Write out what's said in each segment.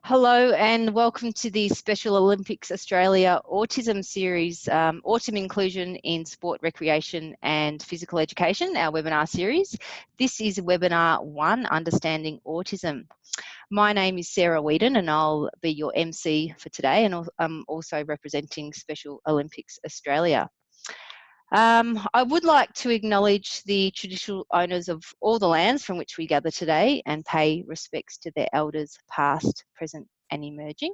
Hello and welcome to the Special Olympics Australia Autism Series, Autumn Inclusion in Sport, Recreation and Physical Education, our webinar series. This is webinar 1, Understanding Autism. My name is Sarah Whedon and I'll be your MC for today, and I'm also representing Special Olympics Australia. I would like to acknowledge the traditional owners of all the lands from which we gather today and pay respects to their elders past, present and emerging.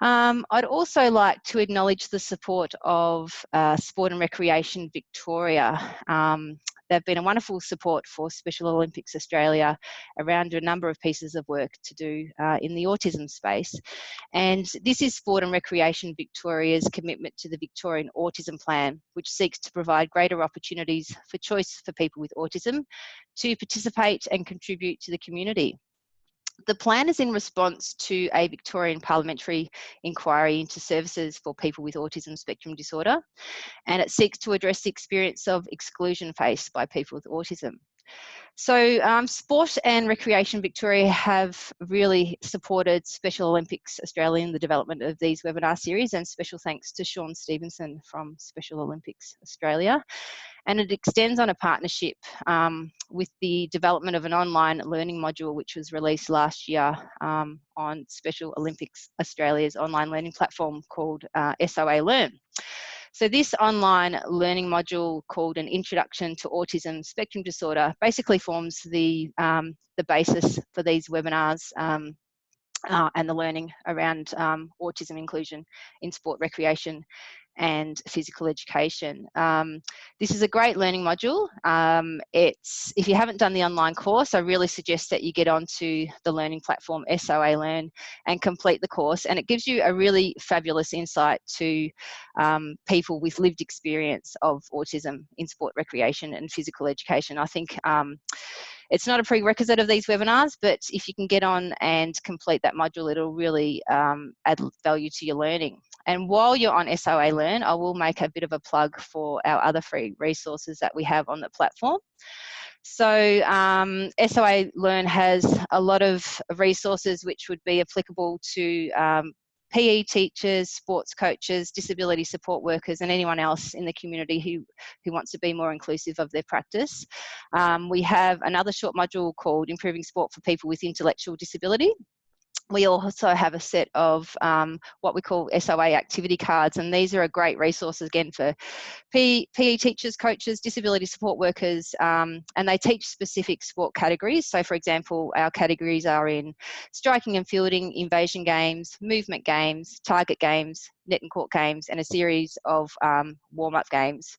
I'd also like to acknowledge the support of Sport and Recreation Victoria. They've been a wonderful support for Special Olympics Australia around a number of pieces of work to do in the autism space. And this is Sport and Recreation Victoria's commitment to the Victorian Autism Plan, which seeks to provide greater opportunities for choice for people with autism to participate and contribute to the community. The plan is in response to a Victorian parliamentary inquiry into services for people with autism spectrum disorder, and it seeks to address the experience of exclusion faced by people with autism. So Sport and Recreation Victoria have really supported Special Olympics Australia in the development of these webinar series, and special thanks to Sean Stevenson from Special Olympics Australia. And it extends on a partnership with the development of an online learning module which was released last year on Special Olympics Australia's online learning platform called SOA Learn. So this online learning module, called An Introduction to Autism Spectrum Disorder, basically forms the basis for these webinars and the learning around autism inclusion in sport, recreation and physical education. This is a great learning module. If you haven't done the online course, I really suggest that you get onto the learning platform SOA Learn and complete the course, and it gives you a really fabulous insight to people with lived experience of autism in sport, recreation and physical education. I think it's not a prerequisite of these webinars, but if you can get on and complete that module, it'll really add value to your learning. And while you're on SOA Learn, I will make a bit of a plug for our other free resources that we have on the platform. So SOA Learn has a lot of resources which would be applicable to PE teachers, sports coaches, disability support workers and anyone else in the community who wants to be more inclusive of their practice. We have another short module called Improving Sport for People with Intellectual Disability. We also have a set of what we call SOA activity cards, and these are a great resource again for PE teachers, coaches, disability support workers, and they teach specific sport categories. So for example, our categories are in striking and fielding, invasion games, movement games, target games, net and court games, and a series of warm-up games.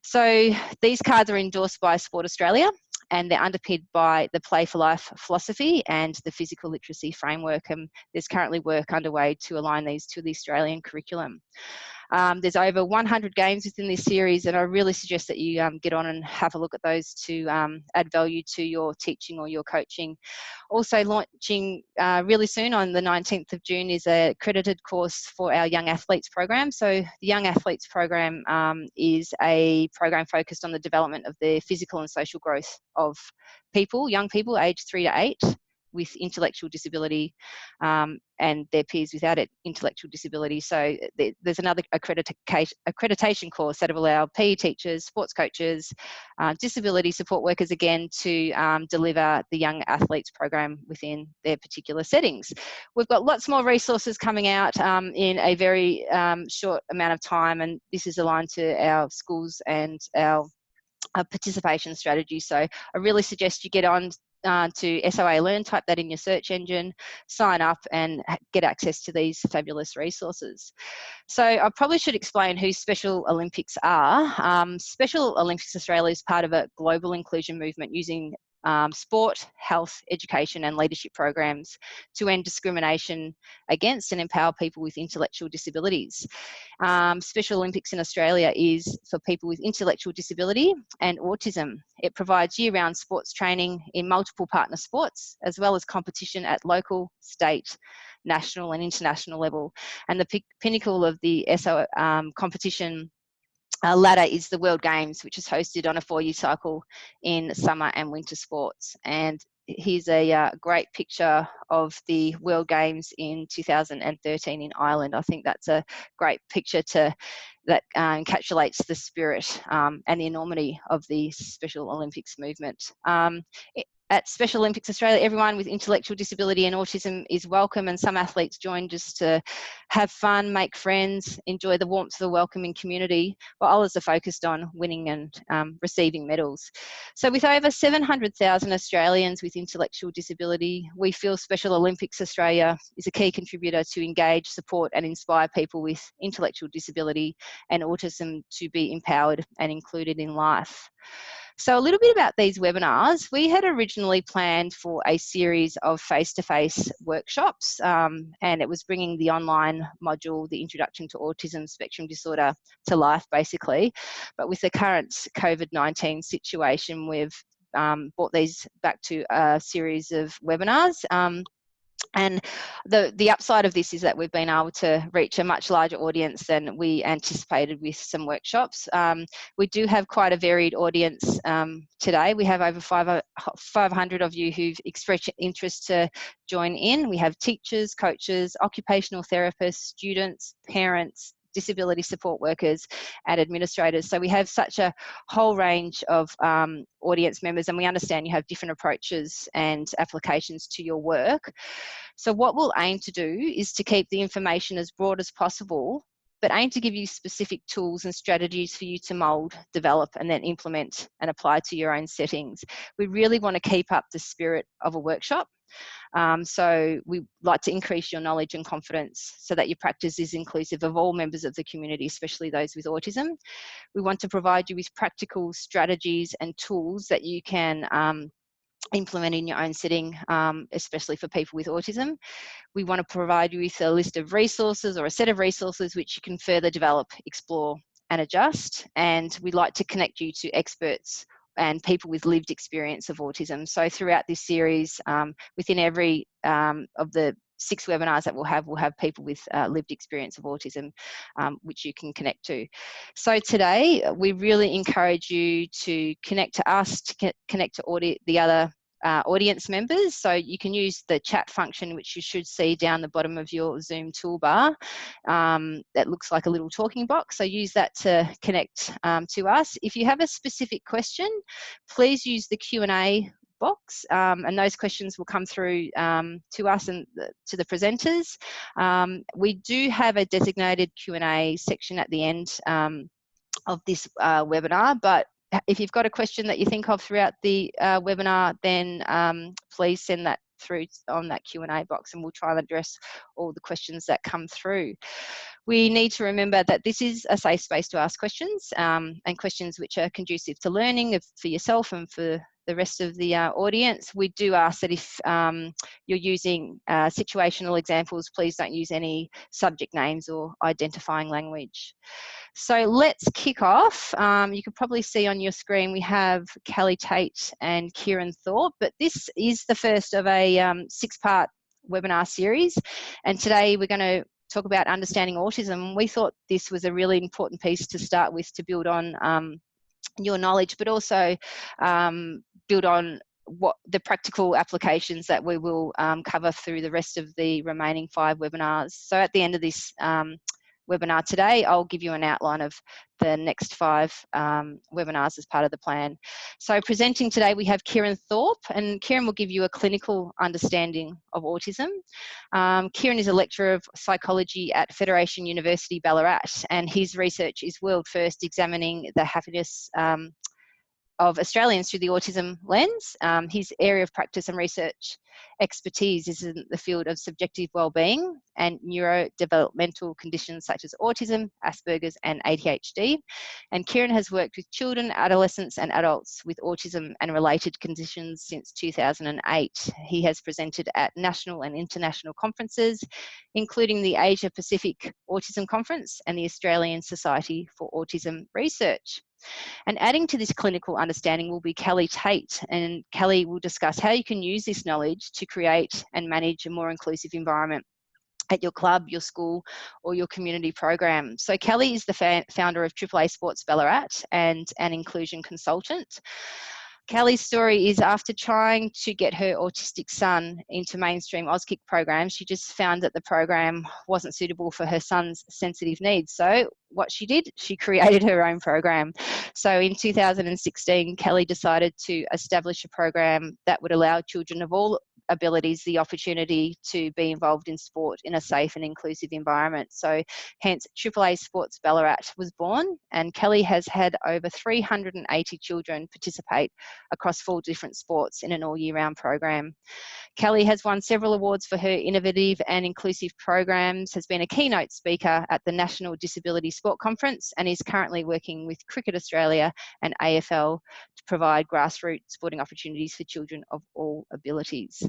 So these cards are endorsed by Sport Australia, and they're underpinned by the Play for Life philosophy and the physical literacy framework, and there's currently work underway to align these to the Australian curriculum. There's over 100 games within this series, and I really suggest that you get on and have a look at those to add value to your teaching or your coaching. Also launching really soon on the 19th of June is a accredited course for our Young Athletes program. So the Young Athletes program is a program focused on the development of the physical and social growth of people, young people aged 3 to 8 with intellectual disability and their peers without intellectual disability. So there's another accreditation course that will allow PE teachers, sports coaches, disability support workers again to deliver the Young Athletes program within their particular settings. We've got lots more resources coming out in a very short amount of time, and this is aligned to our schools and our participation strategy. So I really suggest you get on to SOA Learn, type that in your search engine, sign up and get access to these fabulous resources. So I probably should explain who Special Olympics are. Special Olympics Australia is part of a global inclusion movement using sport, health, education and leadership programs to end discrimination against and empower people with intellectual disabilities. Special Olympics in Australia is for people with intellectual disability and autism. It provides year-round sports training in multiple partner sports, as well as competition at local, state, national and international level. And the pinnacle of the SO competition ladder is the World Games, which is hosted on a 4-year cycle in summer and winter sports. And here's a great picture of the World Games in 2013 in Ireland. I think that's a great picture that encapsulates the spirit and the enormity of the Special Olympics movement. At Special Olympics Australia, everyone with intellectual disability and autism is welcome, and some athletes join just to have fun, make friends, enjoy the warmth of the welcoming community, while others are focused on winning and receiving medals. So with over 700,000 Australians with intellectual disability, we feel Special Olympics Australia is a key contributor to engage, support and inspire people with intellectual disability and autism to be empowered and included in life. So a little bit about these webinars. We had originally planned for a series of face-to-face workshops, and it was bringing the online module, the Introduction to Autism Spectrum Disorder, to life, basically. But with the current COVID-19 situation, we've brought these back to a series of webinars. And the upside of this is that we've been able to reach a much larger audience than we anticipated with some workshops. We do have quite a varied audience today. We have over 500 of you who've expressed interest to join in. We have teachers, coaches, occupational therapists, students, parents, disability support workers and administrators. So we have such a whole range of audience members, and we understand you have different approaches and applications to your work. So what we'll aim to do is to keep the information as broad as possible, but aim to give you specific tools and strategies for you to mould, develop and then implement and apply to your own settings. We really want to keep up the spirit of a workshop. So we like to increase your knowledge and confidence so that your practice is inclusive of all members of the community, especially those with autism. We want to provide you with practical strategies and tools that you can implement in your own setting, especially for people with autism. We want to provide you with a list of resources or a set of resources which you can further develop, explore and adjust. And we'd like to connect you to experts and people with lived experience of autism. So throughout this series, within every of the 6 webinars that we'll have people with lived experience of autism, which you can connect to. So today, we really encourage you to connect to us, to connect to the other audience members. So you can use the chat function, which you should see down the bottom of your Zoom toolbar. That looks like a little talking box. So use that to connect to us. If you have a specific question, please use the Q&A box, and those questions will come through to us and to the presenters. We do have a designated Q&A section at the end of this webinar, but if you've got a question that you think of throughout the webinar, then please send that through on that Q&A box and we'll try and address all the questions that come through. We need to remember that this is a safe space to ask questions, and questions which are conducive to learning for yourself and for the rest of the audience. We do ask that if you're using situational examples, please don't use any subject names or identifying language. So let's kick off. You can probably see on your screen we have Kellie, Tait and Kieran Thorpe, but this is the first of a 6-part webinar series, and today we're going to talk about understanding autism. We thought this was a really important piece to start with, to build on your knowledge, but also build on what the practical applications that we will cover through the rest of the remaining 5 webinars. So at the end of this webinar today, I'll give you an outline of the next 5 webinars as part of the plan. So presenting today, we have Kieran Thorpe, and Kieran will give you a clinical understanding of autism. Kieran is a lecturer of psychology at Federation University, Ballarat, and his research is world first, examining the happiness of Australians through the autism lens. His area of practice and research expertise is in the field of subjective wellbeing and neurodevelopmental conditions such as autism, Asperger's and ADHD. And Kieran has worked with children, adolescents and adults with autism and related conditions since 2008. He has presented at national and international conferences, including the Asia Pacific Autism Conference and the Australian Society for Autism Research. And adding to this clinical understanding will be Kellie Tait, and Kellie will discuss how you can use this knowledge to create and manage a more inclusive environment at your club, your school or your community program. So Kellie is the founder of AAA Sports Ballarat and an inclusion consultant. Kellie's story is after trying to get her autistic son into mainstream Auskick programs, she just found that the program wasn't suitable for her son's sensitive needs. So what she did, she created her own program. So in 2016, Kellie decided to establish a program that would allow children of all abilities the opportunity to be involved in sport in a safe and inclusive environment. So hence AAA Sports Ballarat was born, and Kellie has had over 380 children participate across 4 different sports in an all year round program. Kellie has won several awards for her innovative and inclusive programs, has been a keynote speaker at the National Disability Sport Conference, and is currently working with Cricket Australia and AFL to provide grassroots sporting opportunities for children of all abilities.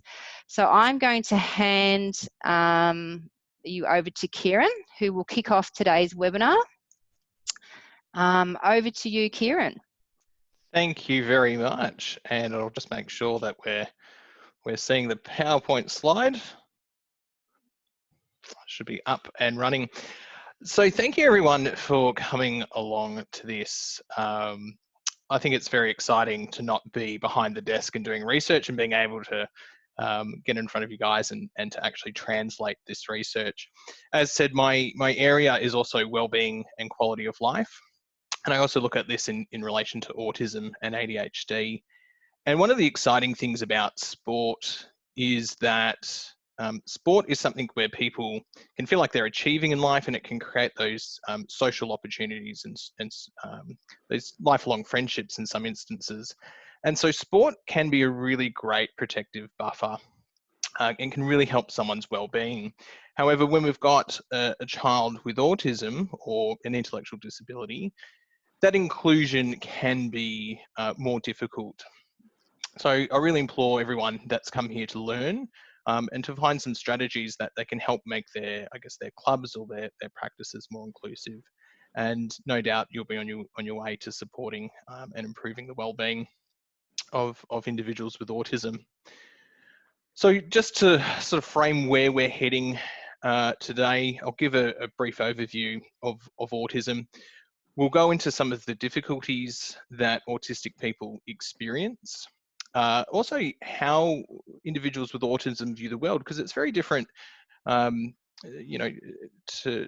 So I'm going to hand you over to Kieran, who will kick off today's webinar. Over to you, Kieran. Thank you very much, and I'll just make sure that we're seeing the PowerPoint slide. Should be up and running. So thank you everyone for coming along to this. I think it's very exciting to not be behind the desk and doing research and being able to get in front of you guys and to actually translate this research. As said, my area is also wellbeing and quality of life. And I also look at this in relation to autism and ADHD. And one of the exciting things about sport is that sport is something where people can feel like they're achieving in life, and it can create those social opportunities and those lifelong friendships in some instances. And so sport can be a really great protective buffer and can really help someone's well-being. However, when we've got a child with autism or an intellectual disability, that inclusion can be more difficult. So I really implore everyone that's come here to learn and to find some strategies that they can help make their clubs or their practices more inclusive. And no doubt you'll be on your way to supporting and improving the well-being of individuals with autism. So just to sort of frame where we're heading today, I'll give a brief overview of autism. We'll go into some of the difficulties that autistic people experience. Also, how individuals with autism view the world, because it's very different, you know, to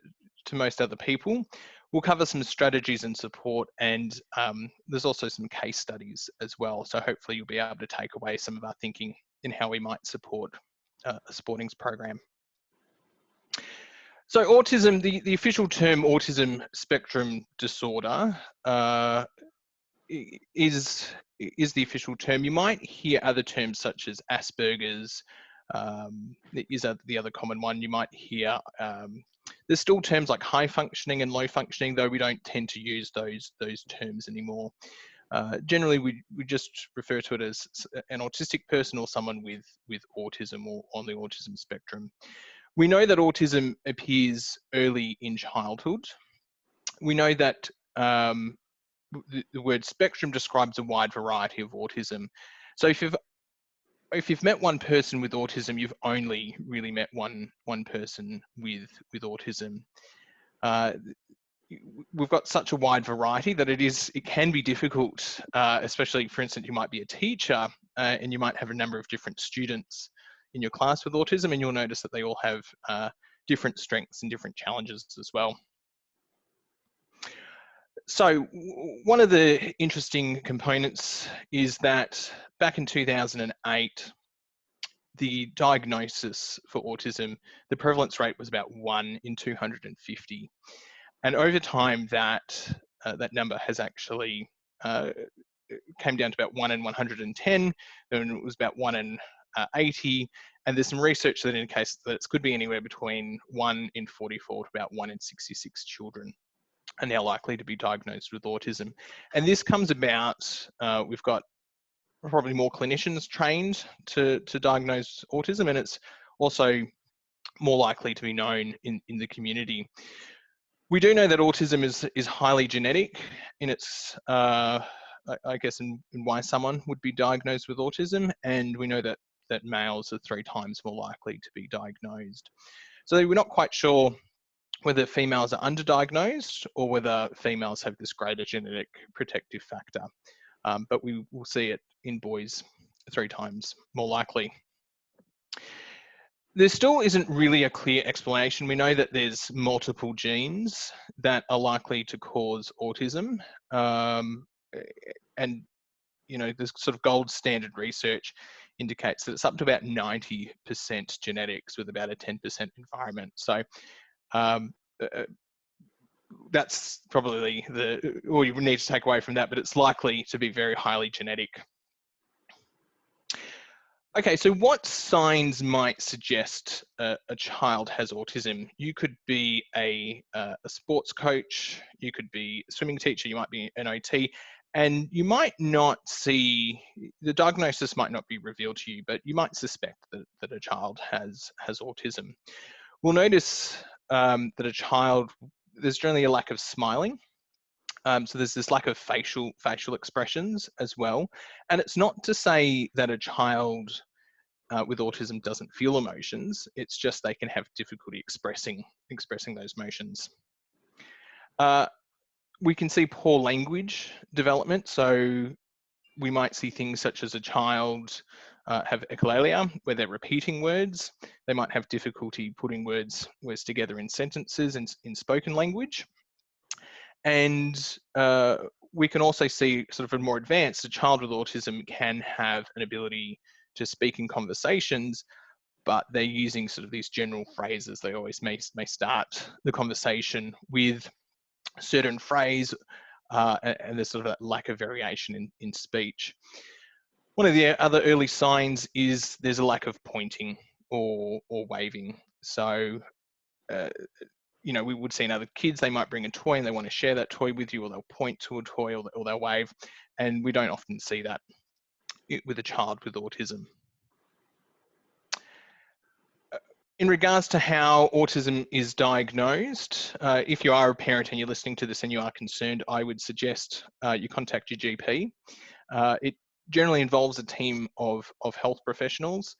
most other people. We'll cover some strategies and support, and there's also some case studies as well. So hopefully you'll be able to take away some of our thinking in how we might support a sportings program. So autism, the official term autism spectrum disorder is the official term. You might hear other terms such as Asperger's, is the other common one. You might hear, there's still terms like high functioning and low functioning, though we don't tend to use those terms anymore. Generally, we just refer to it as an autistic person or someone with autism or on the autism spectrum. We know that autism appears early in childhood. We know that the word spectrum describes a wide variety of autism. So if you've met one person with autism, you've only really met one person with autism. We've got such a wide variety that it can be difficult, especially, for instance, you might be a teacher and you might have a number of different students in your class with autism, and you'll notice that they all have different strengths and different challenges as well. So one of the interesting components is that back in 2008, the diagnosis for autism, the prevalence rate was about 1 in 250. And over time, that number has actually came down to about 1 in 110, and it was about 1 in 80, and there's some research that indicates that it could be anywhere between 1 in 44 to about 1 in 66 children are now likely to be diagnosed with autism. And this comes about, we've got probably more clinicians trained to diagnose autism, and it's also more likely to be known in the community. We do know that autism is highly genetic in its, I guess, in why someone would be diagnosed with autism, and we know that males are 3 times more likely to be diagnosed. So we're not quite sure whether females are underdiagnosed or whether females have this greater genetic protective factor. but we will see it in boys 3 times more likely. There still isn't really a clear explanation. We know that there's multiple genes that are likely to cause autism, and this sort of gold standard research indicates that it's up to about 90% genetics with about a 10% environment. So that's probably all you need to take away from that, but it's likely to be very highly genetic. Okay, so what signs might suggest a child has autism? You could be a sports coach, you could be a swimming teacher, you might be an OT, and you might not see, the diagnosis might not be revealed to you, but you might suspect that a child has autism. We'll notice that a child, there's generally a lack of smiling. So there's this lack of facial expressions as well. And it's not to say that a child with autism doesn't feel emotions. It's just they can have difficulty expressing those emotions. We can see poor language development. So we might see things such as a child have echolalia, where they're repeating words. They might have difficulty putting words together in sentences in spoken language. And we can also see, sort of a more advanced, a child with autism can have an ability to speak in conversations, but they're using sort of these general phrases. They always may start the conversation with a certain phrase, and there's sort of that lack of variation in speech. One of the other early signs is there's a lack of pointing or waving. So we would see in other kids, they might bring a toy and they want to share that toy with you, or they'll point to a toy, or they'll wave. And we don't often see that with a child with autism. In regards to how autism is diagnosed, if you are a parent and you're listening to this and you are concerned, I would suggest you contact your GP. It generally involves a team of health professionals.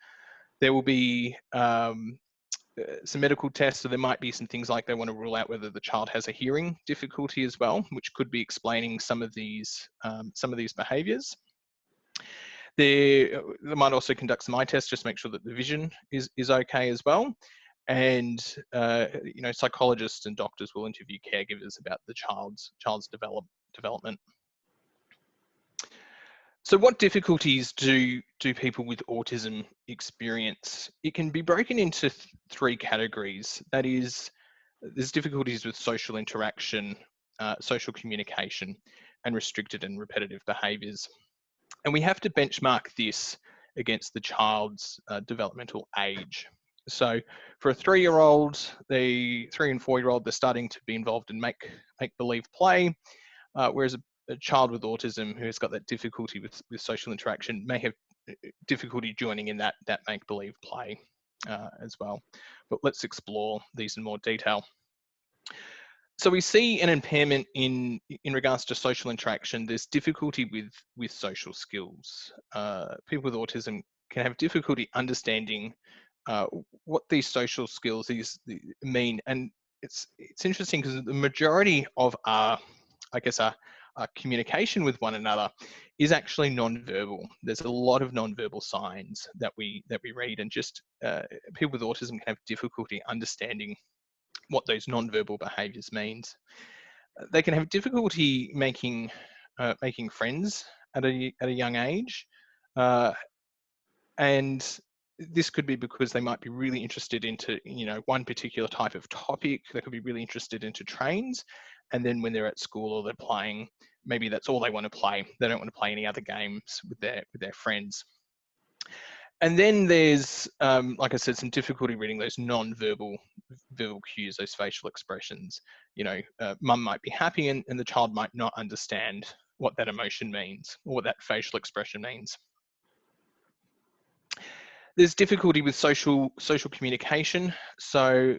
There will be some medical tests, so there might be some things like they want to rule out whether the child has a hearing difficulty as well, which could be explaining some of these behaviours. They might also conduct some eye tests, just to make sure that the vision is okay as well. And psychologists and doctors will interview caregivers about the child's development. So what difficulties do people with autism experience? It can be broken into 3 categories. That is, there's difficulties with social interaction, social communication, and restricted and repetitive behaviours. And we have to benchmark this against the child's developmental age. So for a 3-year-old, the 3 and 4-year-old, they're starting to be involved in make-believe play, whereas a child with autism who has got that difficulty with social interaction may have difficulty joining in that make-believe play as well. But let's explore these in more detail. So we see an impairment in regards to social interaction. There's difficulty with social skills. People with autism can have difficulty understanding what these social skills mean, and it's interesting because the majority of our communication with one another is actually non-verbal. There's a lot of non-verbal signs that we read, and just people with autism can have difficulty understanding what those non-verbal behaviours means. They can have difficulty making friends at a young age, and this could be because they might be really interested into one particular type of topic. They could be really interested into trains, and then when they're at school or they're playing, maybe that's all they want to play. They don't want to play any other games with their friends. And then there's, like I said, some difficulty reading those non-verbal cues, those facial expressions. Mum might be happy and the child might not understand what that emotion means or what that facial expression means. There's difficulty with social communication, so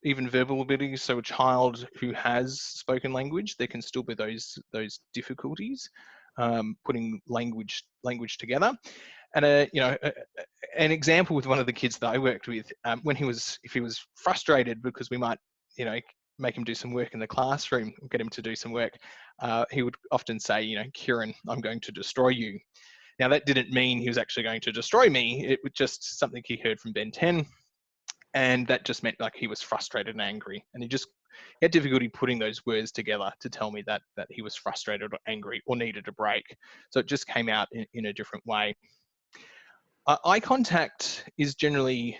even verbal abilities. So a child who has spoken language, there can still be those difficulties putting language together. And an example with one of the kids that I worked with, if he was frustrated because we might make him do some work in the classroom, get him to do some work, he would often say, you know, Kieran, I'm going to destroy you. Now, that didn't mean he was actually going to destroy me. It was just something he heard from Ben 10. And that just meant like he was frustrated and angry. And he had difficulty putting those words together to tell me that he was frustrated or angry or needed a break. So it just came out in a different way. Eye contact is generally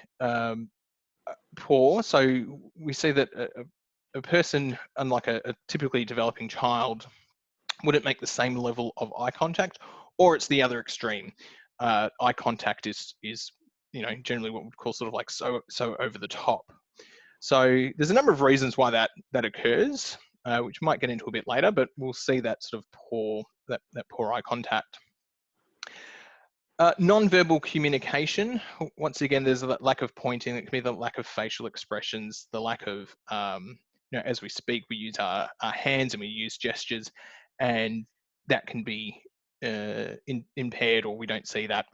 poor. So we see that a person, unlike a typically developing child, wouldn't make the same level of eye contact, or it's the other extreme. Eye contact is you know, generally what we'd call sort of like so over the top. So there's a number of reasons why that occurs, which we might get into a bit later, but we'll see that sort of poor eye contact. Non-verbal communication. Once again, there's a lack of pointing. It can be the lack of facial expressions, the lack of, you know, as we speak, we use our hands and we use gestures, and that can be impaired, or we don't see that.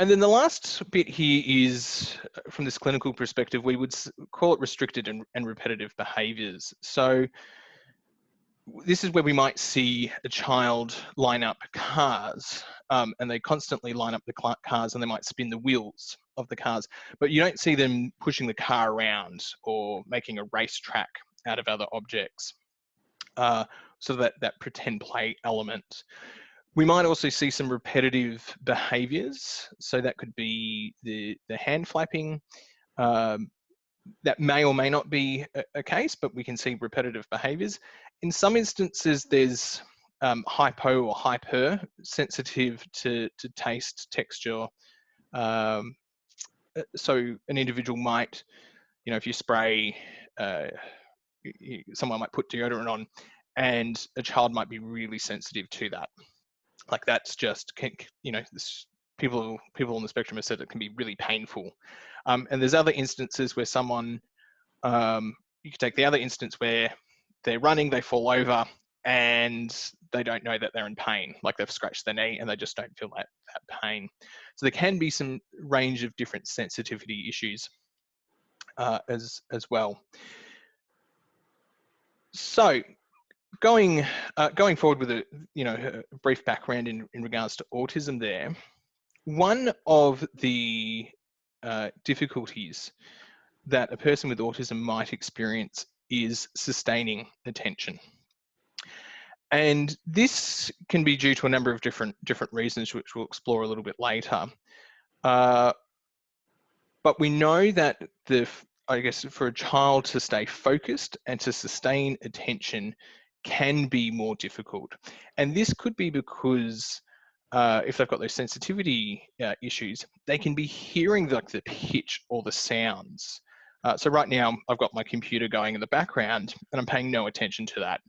And then the last bit here is, from this clinical perspective, we would call it restricted and repetitive behaviours. So this is where we might see a child line up cars, and they constantly line up the cars, and they might spin the wheels of the cars, but you don't see them pushing the car around or making a racetrack out of other objects. So that pretend play element. We might also see some repetitive behaviours. So that could be the hand flapping. That may or may not be a case, but we can see repetitive behaviours. In some instances, there's hypo or hyper sensitive to taste, texture. So an individual might, you know, if you spray, someone might put deodorant on, and a child might be really sensitive to that. Like that's just, you know, people on the spectrum have said it can be really painful. And there's other instances where someone, you could take the other instance where they're running, they fall over, and they don't know that they're in pain, like they've scratched their knee and they just don't feel that pain. So there can be some range of different sensitivity issues as well. So going forward with a brief background in regards to autism there, one of the difficulties that a person with autism might experience is sustaining attention. And this can be due to a number of different reasons, which we'll explore a little bit later. But we know that I guess for a child to stay focused and to sustain attention can be more difficult. And this could be because if they've got those sensitivity issues, they can be hearing like the pitch or the sounds. So right now I've got my computer going in the background and I'm paying no attention to that.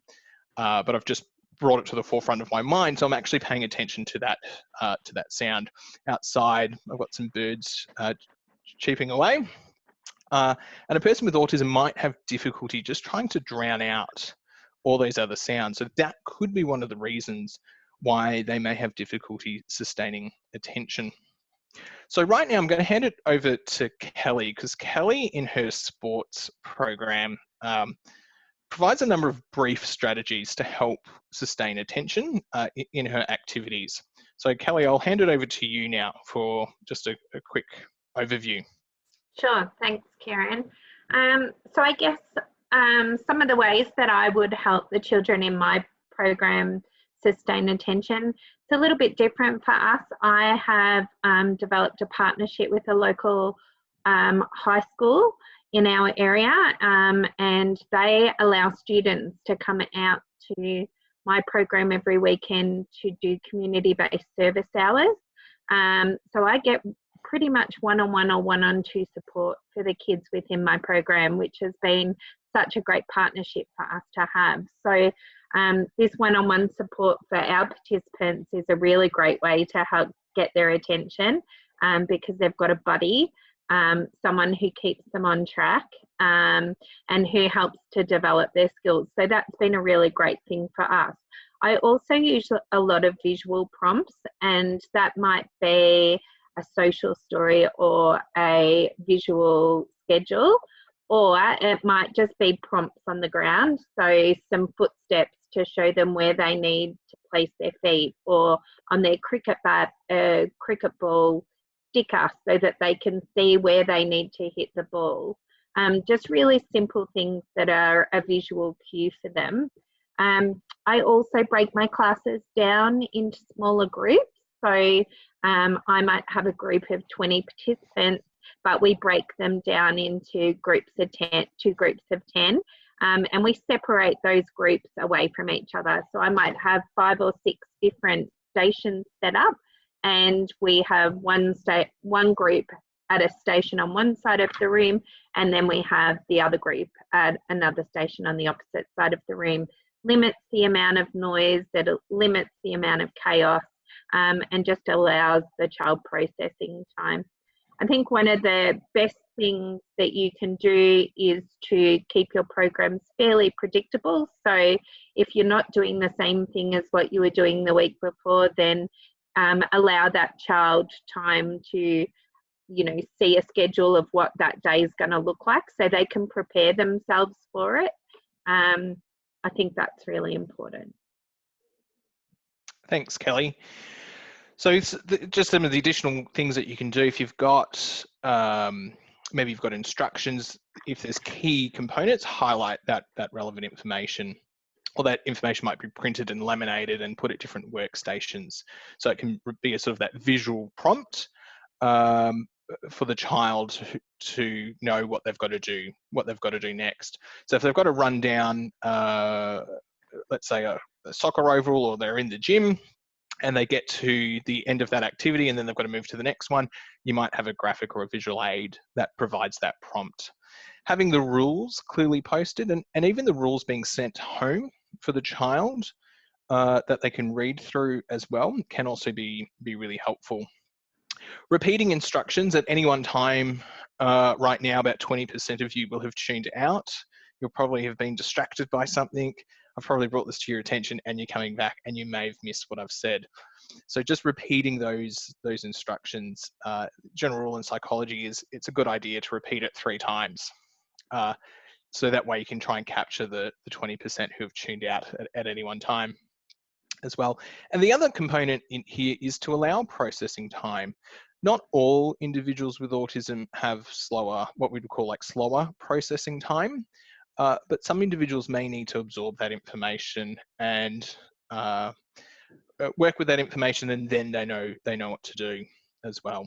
But I've just brought it to the forefront of my mind, so I'm actually paying attention to that sound. Outside, I've got some birds cheeping away. And a person with autism might have difficulty just trying to drown out all those other sounds. So that could be one of the reasons why they may have difficulty sustaining attention. So right now I'm going to hand it over to Kellie, because Kellie in her sports program provides a number of brief strategies to help sustain attention in her activities. So Kellie, I'll hand it over to you now for just a quick overview. Sure, thanks, Kieran. So I guess some of the ways that I would help the children in my program sustain attention, it's a little bit different for us. I have developed a partnership with a local high school in our area, and they allow students to come out to my program every weekend to do community-based service hours. So I get pretty much one-on-one or one-on-two support for the kids within my program, which has been such a great partnership for us to have. So this one-on-one support for our participants is a really great way to help get their attention because they've got a buddy, someone who keeps them on track and who helps to develop their skills. So that's been a really great thing for us. I also use a lot of visual prompts, and that might be a social story or a visual schedule or it might just be prompts on the ground, so some footsteps to show them where they need to place their feet, or on their cricket bat, a cricket ball sticker so that they can see where they need to hit the ball. Just really simple things that are a visual cue for them. I also break my classes down into smaller groups. So I might have a group of 20 participants, but we break them down into groups of 10, 2 groups of 10, and we separate those groups away from each other. So I might have 5 or 6 different stations set up, and we have one group at a station on one side of the room, and then we have the other group at another station on the opposite side of the room. Limits the amount of noise, that limits the amount of chaos, and just allows the child processing time. I think one of the best things that you can do is to keep your programs fairly predictable. So if you're not doing the same thing as what you were doing the week before, then allow that child time to, you know, see a schedule of what that day is going to look like so they can prepare themselves for it. I think that's really important. Thanks, Kellie. So just some of the additional things that you can do if you've got, maybe you've got instructions, if there's key components, highlight that relevant information, or that information might be printed and laminated and put at different workstations. So it can be a sort of that visual prompt for the child to know what they've got to do, next. So if they've got to run down, let's say a soccer oval, or they're in the gym and they get to the end of that activity and then they've got to move to the next one, you might have a graphic or a visual aid that provides that prompt. Having the rules clearly posted, and even the rules being sent home for the child that they can read through as well, can also be really helpful. Repeating instructions at any one time, right now about 20% of you will have tuned out. You'll probably have been distracted by something. I've probably brought this to your attention and you're coming back and you may have missed what I've said. So just repeating those instructions, general rule in psychology is it's a good idea to repeat it 3 times. So that way you can try and capture the 20% who have tuned out at any one time as well. And the other component in here is to allow processing time. Not all individuals with autism have slower, what we would call like slower processing time, but some individuals may need to absorb that information and work with that information, and then they know what to do as well.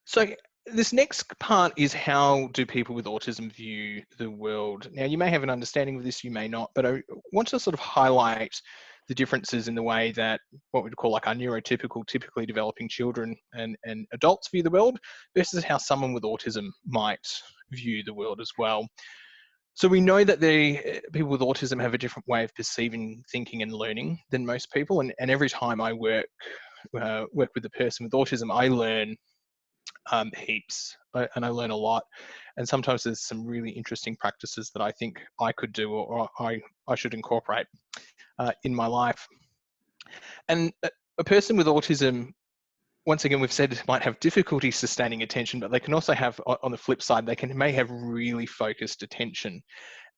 So this next part is, how do people with autism view the world? Now, you may have an understanding of this, you may not, but I want to sort of highlight the differences in the way that what we'd call like our neurotypical, typically developing children and adults view the world versus how someone with autism might view the world as well. So we know that people with autism have a different way of perceiving, thinking and learning than most people. And every time I work with a person with autism, I learn heaps, and I learn a lot. And sometimes there's some really interesting practices that I think I could do, or I should incorporate in my life. And a person with autism, once again, we've said, might have difficulty sustaining attention, but they can also have, on the flip side, may have really focused attention,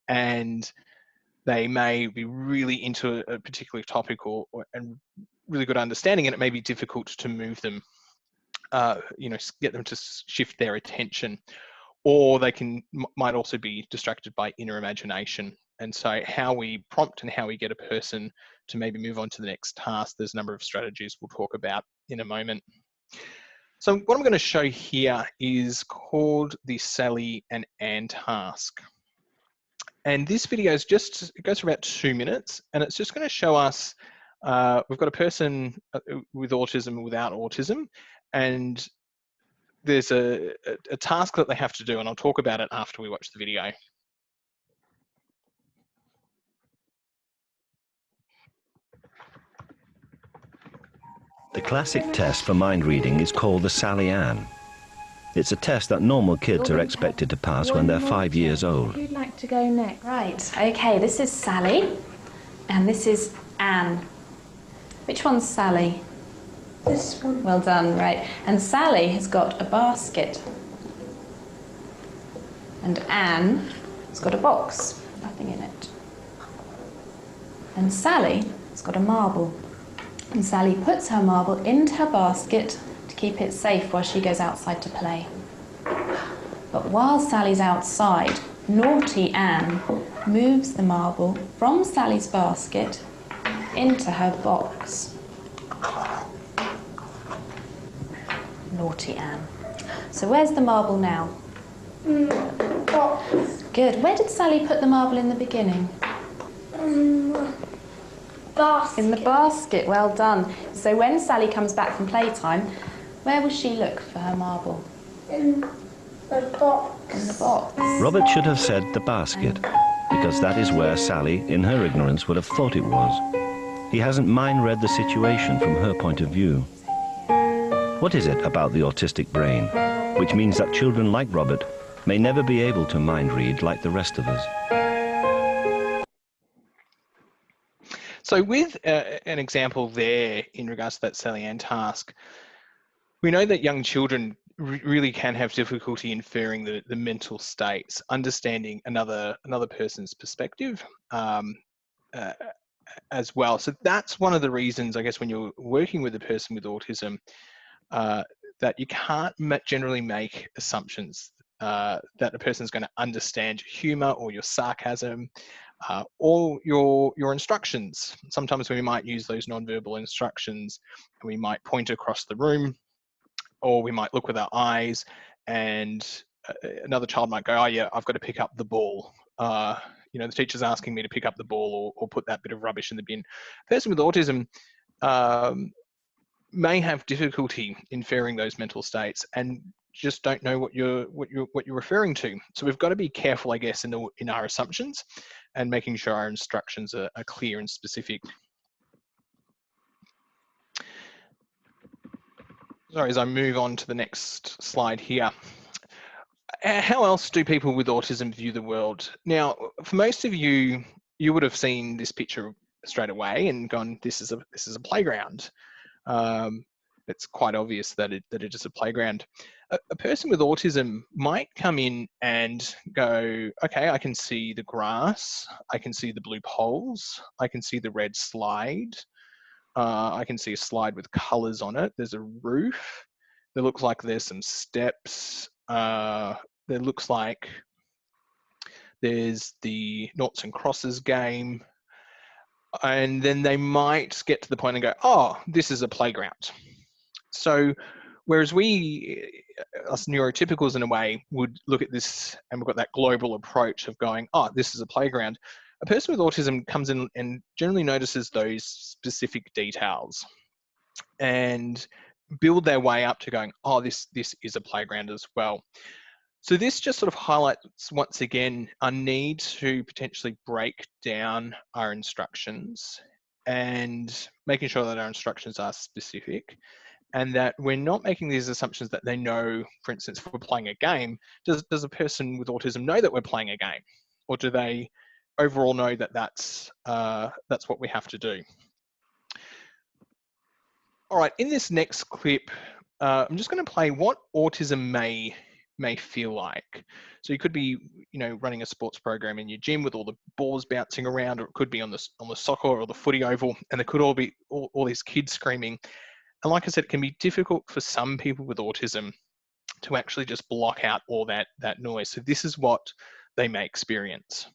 and they may be really into a particular topic and really good understanding, and it may be difficult to move them, get them to shift their attention, or they might also be distracted by inner imagination. And so how we prompt and how we get a person to maybe move on to the next task, there's a number of strategies we'll talk about in a moment. So what I'm going to show here is called the Sally and Anne task. And this video is it goes for about 2 minutes, and it's just going to show us, we've got a person with autism and without autism, and there's a task that they have to do, and I'll talk about it after we watch the video. The classic test for mind reading is called the Sally Ann. It's a test that normal kids are expected to pass when they're 5 years old. Who'd like to go next? Right, okay, this is Sally, and this is Anne. Which one's Sally? This one. Well done, right. And Sally has got a basket. And Anne has got a box, nothing in it. And Sally has got a marble. And Sally puts her marble into her basket to keep it safe while she goes outside to play. But while Sally's outside, naughty Anne moves the marble from Sally's basket into her box. Naughty Anne. So where's the marble now? Box. Good. Where did Sally put the marble in the beginning? Basket. In the basket. Well done. So when Sally comes back from playtime, where will she look for her marble? In the box. In the box. Robert should have said the basket, because that is where Sally, in her ignorance, would have thought it was. He hasn't mind-read the situation from her point of view. What is it about the autistic brain, which means that children like Robert may never be able to mind-read like the rest of us? So with an example there in regards to that Sally Ann task, we know that young children really can have difficulty inferring the mental states, understanding another person's perspective as well. So that's one of the reasons, I guess, when you're working with a person with autism, that you can't generally make assumptions that a person's going to understand your humour or your sarcasm or your instructions. Sometimes we might use those non-verbal instructions and we might point across the room, or we might look with our eyes, and another child might go, oh yeah, I've got to pick up the ball. You know, the teacher's asking me to pick up the ball or put that bit of rubbish in the bin. A person with autism may have difficulty inferring those mental states and just don't know what you're referring to. So we've got to be careful, I guess, in our assumptions and making sure our instructions are clear and specific. Sorry, as I move on to the next slide here. How else do people with autism view the world? Now, for most of you, you would have seen this picture straight away and gone, this is a playground. It's quite obvious that it is a playground. A person with autism might come in and go, okay, I can see the grass, I can see the blue poles, I can see the red slide, I can see a slide with colours on it, there's a roof, there looks like there's some steps, there looks like there's the noughts and crosses game, and then they might get to the point and go, oh, this is a playground. So whereas we, us neurotypicals in a way, would look at this and we've got that global approach of going, oh, this is a playground. A person with autism comes in and generally notices those specific details and build their way up to going, oh, this is a playground as well. So this just sort of highlights once again our need to potentially break down our instructions and making sure that our instructions are specific and that we're not making these assumptions that they know, for instance, if we're playing a game, does a person with autism know that we're playing a game? Or do they overall know that that's what we have to do? All right, in this next clip, I'm just going to play what autism may feel like. So you could be, running a sports program in your gym with all the balls bouncing around, or it could be on the soccer or the footy oval, and there could all be all these kids screaming. And like I said, it can be difficult for some people with autism to actually just block out all that noise. So this is what they may experience.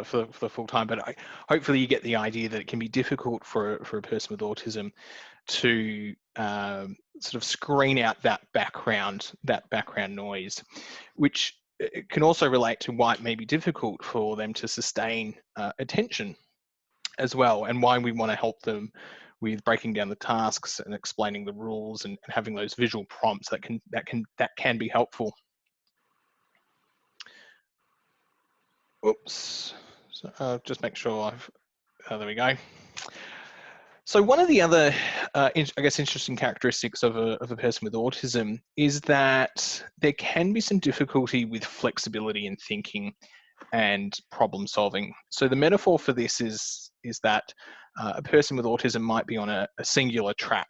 for the full time, but hopefully you get the idea that it can be difficult for a person with autism to sort of screen out that background noise, which can also relate to why it may be difficult for them to sustain attention as well, and why we want to help them with breaking down the tasks and explaining the rules and having those visual prompts that can be helpful. Oops. So just make sure there we go. So one of the other, I guess, interesting characteristics of a person with autism is that there can be some difficulty with flexibility in thinking and problem solving. So the metaphor for this is that a person with autism might be on a singular track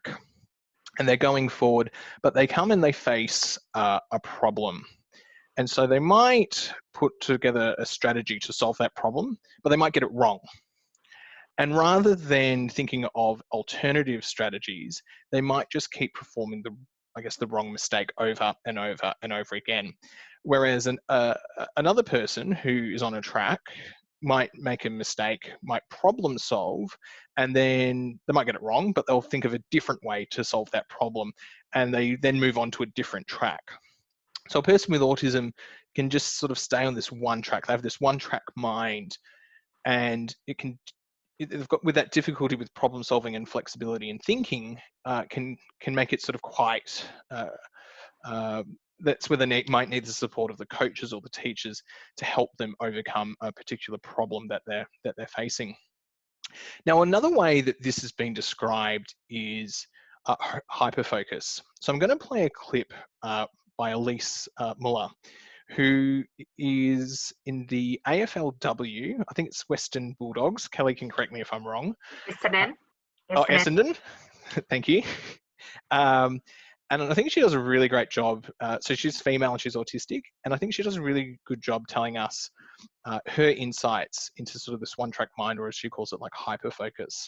and they're going forward, but they come and they face a problem. And so they might put together a strategy to solve that problem, but they might get it wrong. And rather than thinking of alternative strategies, they might just keep performing the wrong mistake over and over and over again. Whereas another person who is on a track might make a mistake, might problem solve, and then they might get it wrong, but they'll think of a different way to solve that problem, and they then move on to a different track. So a person with autism can just sort of stay on this one track. They have this one track mind, and they've got, with that difficulty with problem solving and flexibility in thinking, can make it sort of quite, that's where they might need the support of the coaches or the teachers to help them overcome a particular problem that they're facing. Now, another way that this has been described is hyperfocus. So I'm going to play a clip by Elise Muller, who is in the AFLW, I think it's Western Bulldogs. Kellie can correct me if I'm wrong. Essendon. Essendon. Thank you. And I think she does a really great job. So she's female and she's autistic, and I think she does a really good job telling us her insights into sort of this one-track mind, or as she calls it, like hyperfocus.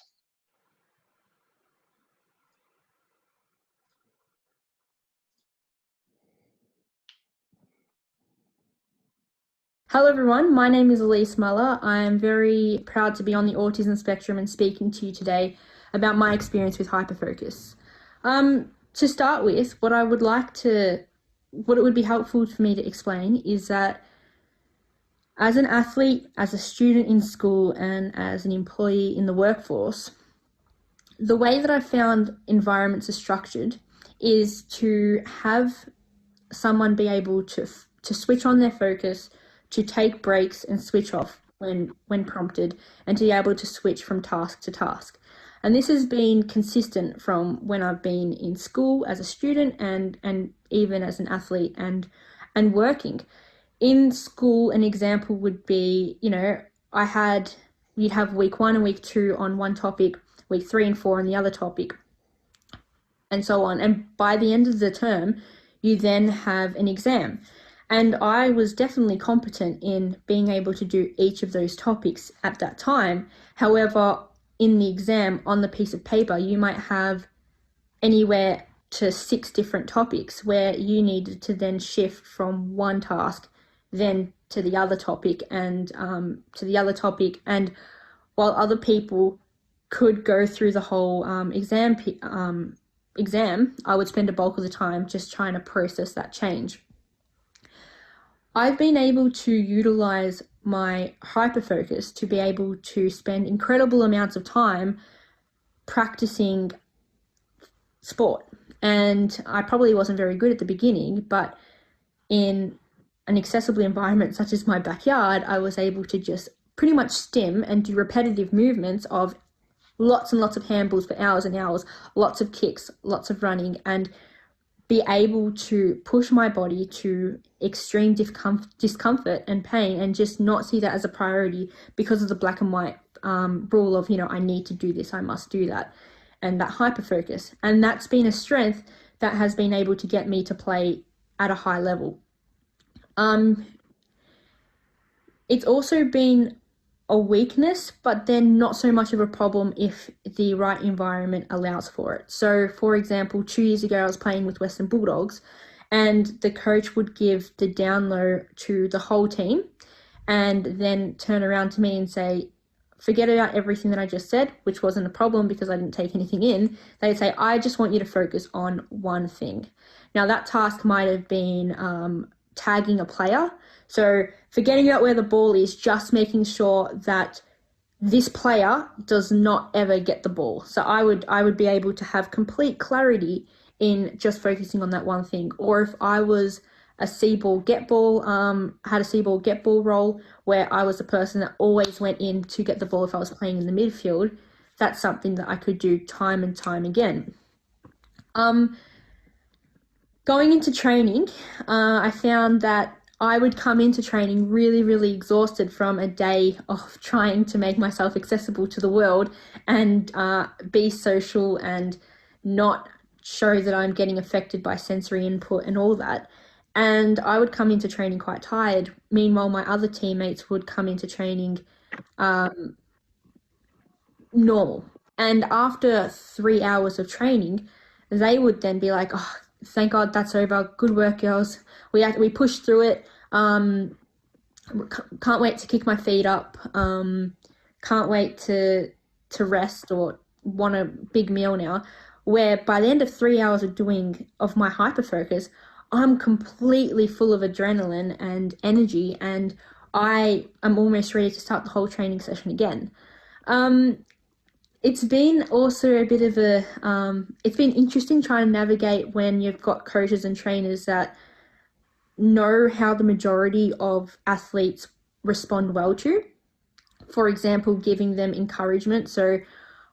Hello everyone, my name is Elise Muller. I am very proud to be on the autism spectrum and speaking to you today about my experience with hyperfocus. To start with, what it would be helpful for me to explain is that as an athlete, as a student in school, and as an employee in the workforce, the way that I found environments are structured is to have someone be able to switch on their focus, to take breaks and switch off when prompted, and to be able to switch from task to task. And this has been consistent from when I've been in school as a student and even as an athlete and working. In school, an example would be, you'd have week 1 and week 2 on one topic, week 3 and 4 on the other topic, and so on. And by the end of the term, you then have an exam. And I was definitely competent in being able to do each of those topics at that time. However, in the exam, on the piece of paper, you might have anywhere to 6 different topics where you needed to then shift from one task then to the other topic and to the other topic. And while other people could go through the whole exam, I would spend a bulk of the time just trying to process that change. I've been able to utilize my hyperfocus to be able to spend incredible amounts of time practicing sport. And I probably wasn't very good at the beginning, but in an accessible environment such as my backyard, I was able to just pretty much stim and do repetitive movements of lots and lots of handballs for hours and hours, lots of kicks, lots of running, and be able to push my body to extreme discomfort and pain, and just not see that as a priority because of the black and white rule of, I need to do this, I must do that, and that hyperfocus. And that's been a strength that has been able to get me to play at a high level. It's also been a weakness, but then not so much of a problem if the right environment allows for it. So, for example, 2 years ago, I was playing with Western Bulldogs, and the coach would give the down low to the whole team, and then turn around to me and say, forget about everything that I just said, which wasn't a problem because I didn't take anything in. They'd say, I just want you to focus on one thing. Now, that task might have been tagging a player. So forgetting about where the ball is, just making sure that this player does not ever get the ball. So I would be able to have complete clarity in just focusing on that one thing. Or if I was a see ball, get ball, had a see ball, get ball role where I was the person that always went in to get the ball if I was playing in the midfield, that's something that I could do time and time again. Going into training, I found that I would come into training really, really exhausted from a day of trying to make myself accessible to the world and be social and not show that I'm getting affected by sensory input and all that. And I would come into training quite tired. Meanwhile, my other teammates would come into training normal. And after 3 hours of training, they would then be like, oh, thank God that's over. Good work, girls. We pushed through it. Can't wait to kick my feet up. Can't wait to rest or want a big meal now. Where by the end of 3 hours of my hyperfocus, I'm completely full of adrenaline and energy, and I am almost ready to start the whole training session again. It's been also a bit of it's been interesting trying to navigate when you've got coaches and trainers that know how the majority of athletes respond well to. For example, giving them encouragement. So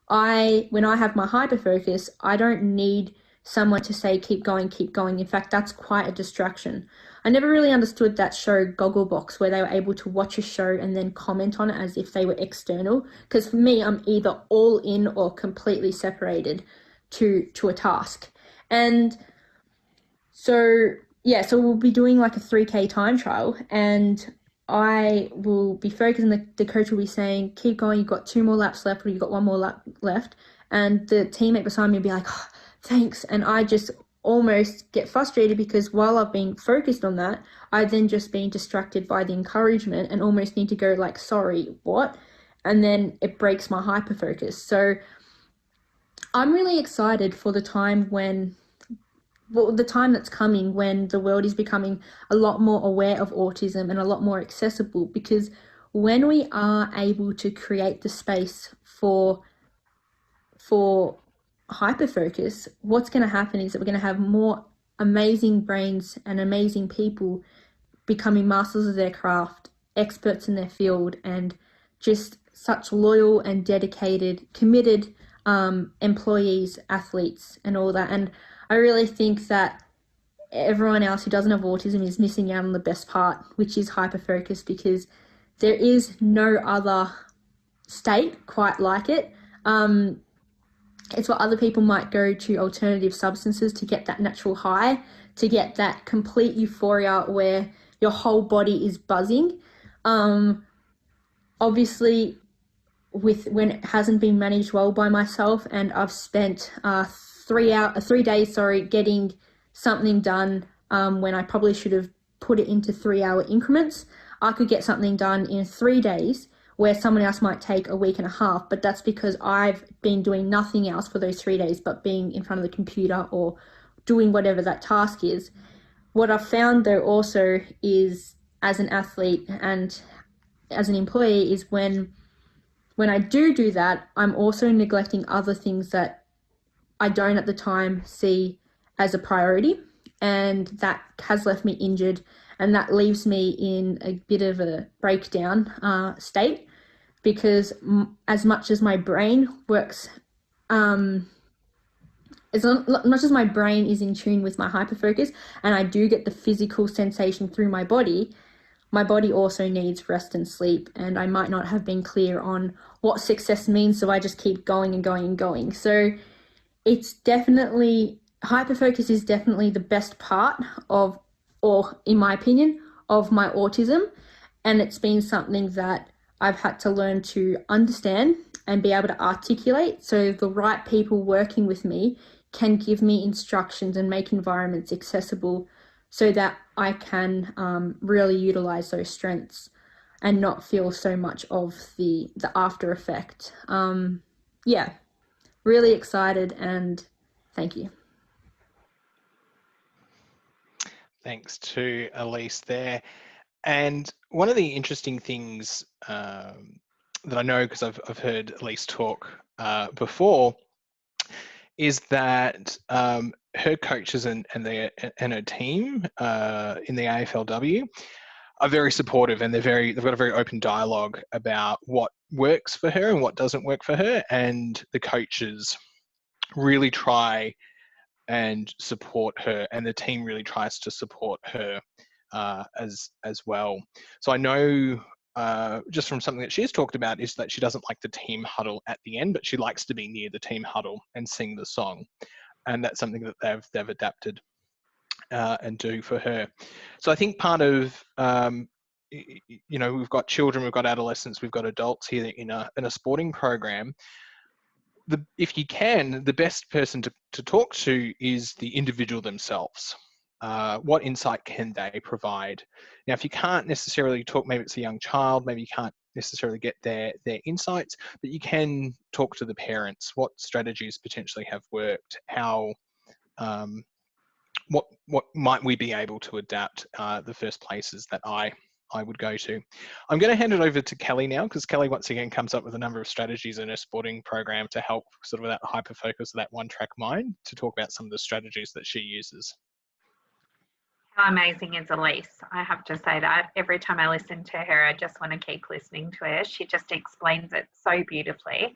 when I have my hyperfocus, I don't need someone to say, keep going, keep going. In fact, that's quite a distraction. I never really understood that show Gogglebox, where they were able to watch a show and then comment on it as if they were external. Because for me, I'm either all in or completely separated to a task. And so we'll be doing like a 3K time trial, and I will be focusing, the coach will be saying, keep going, you've got 2 more laps left, or you've got 1 more lap left. And the teammate beside me will be like, oh, thanks. And I just almost get frustrated because while I've been focused on that, I've then just been distracted by the encouragement and almost need to go like, sorry, what? And then it breaks my hyperfocus. So I'm really excited for the time that's coming when the world is becoming a lot more aware of autism and a lot more accessible, because when we are able to create the space for hyperfocus, what's going to happen is that we're going to have more amazing brains and amazing people becoming masters of their craft, experts in their field, and just such loyal and dedicated, committed employees, athletes, and all that. And I really think that everyone else who doesn't have autism is missing out on the best part, which is hyperfocus, because there is no other state quite like it. It's what other people might go to alternative substances to get that natural high, to get that complete euphoria where your whole body is buzzing. Obviously, when it hasn't been managed well by myself, and I've spent 3 days getting something done when I probably should have put it into 3-hour increments, I could get something done in 3 days where someone else might take a week and a half, but that's because I've been doing nothing else for those 3 days but being in front of the computer or doing whatever that task is. What I've found though also is, as an athlete and as an employee, is when I do that, I'm also neglecting other things that I don't at the time see as a priority, and that has left me injured, and that leaves me in a bit of a breakdown state, because as much as my brain works, as much as my brain is in tune with my hyperfocus and I do get the physical sensation through my body also needs rest and sleep, and I might not have been clear on what success means, so I just keep going and going and going. So it's definitely, hyperfocus is definitely the best part of, or in my opinion, of my autism, and it's been something that I've had to learn to understand and be able to articulate, so the right people working with me can give me instructions and make environments accessible so that I can really utilize those strengths. and not feel so much of the after effect. Yeah, really excited, and thank you. Thanks to Elise there. And one of the interesting things that I know, because I've heard Elise talk before, is that her coaches and her team in the AFLW are very supportive, and they've got a very open dialogue about what works for her and what doesn't work for her, and the coaches really try and support her, and the team really tries to support her as well. So I know just from something that she's talked about is that she doesn't like the team huddle at the end, but she likes to be near the team huddle and sing the song, and that's something that they've adapted and do for her. So I think part of we've got children, we've got adolescents, we've got adults here in a sporting program. If you can, the best person to talk to is the individual themselves. What insight can they provide? Now, if you can't necessarily talk, maybe it's a young child, maybe you can't necessarily get their insights, but you can talk to the parents. What strategies potentially have worked? How what might we be able to adapt? The first places that I would go to. I'm going to hand it over to Kellie now, because Kellie once again comes up with a number of strategies in her sporting program to help sort of that hyper focus, that one track mind, to talk about some of the strategies that she uses. How amazing is Elise? I have to say that every time I listen to her, I just want to keep listening to her. She just explains it so beautifully.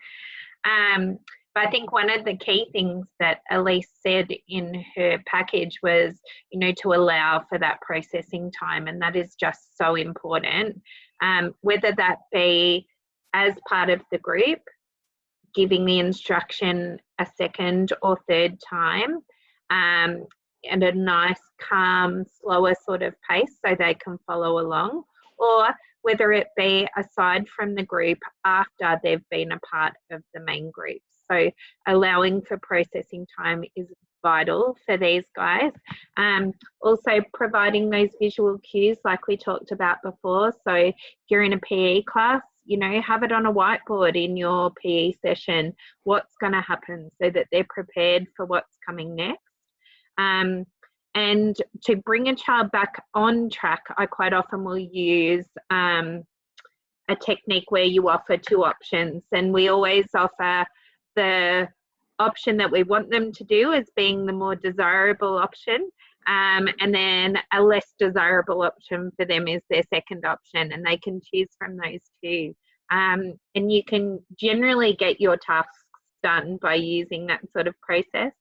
But I think one of the key things that Elise said in her package was, to allow for that processing time, and that is just so important. Whether that be as part of the group, giving the instruction a second or third time, and a nice, calm, slower sort of pace so they can follow along, or whether it be aside from the group after they've been a part of the main group. So allowing for processing time is vital for these guys. Also providing those visual cues like we talked about before. So if you're in a PE class, have it on a whiteboard in your PE session, what's going to happen, so that they're prepared for what's coming next. And to bring a child back on track, I quite often will use a technique where you offer two options, and we always offer the option that we want them to do as being the more desirable option, and then a less desirable option for them is their second option, and they can choose from those two. And you can generally get your tasks done by using that sort of process.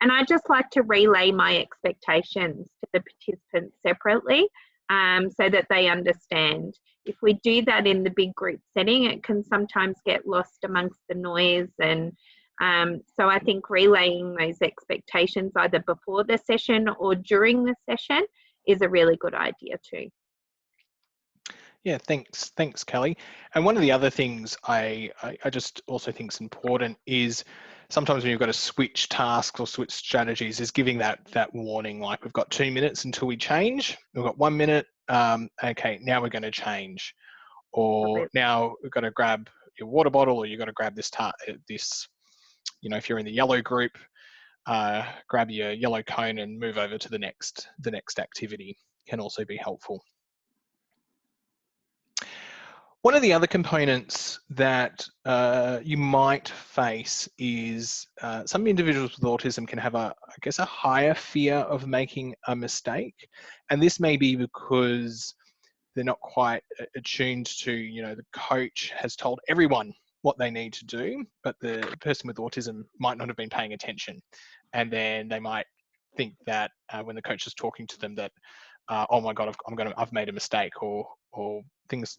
And I just like to relay my expectations to the participants separately, so that they understand. If we do that in the big group setting, it can sometimes get lost amongst the noise. And so I think relaying those expectations either before the session or during the session is a really good idea too. Yeah, thanks, Kellie. And one of the other things I just also think is important is sometimes when you've got to switch tasks or switch strategies, is giving that warning, like we've got 2 minutes until we change. We've got 1 minute. Okay, now we're going to change, or now we've got to grab your water bottle, or you've got to grab this if you're in the yellow group, grab your yellow cone and move over to the next activity can also be helpful. One of the other components that you might face is some individuals with autism can have a higher fear of making a mistake. And this may be because they're not quite attuned to, the coach has told everyone what they need to do, but the person with autism might not have been paying attention. And then they might think that when the coach is talking to them that, oh my God, I've made a mistake, or things,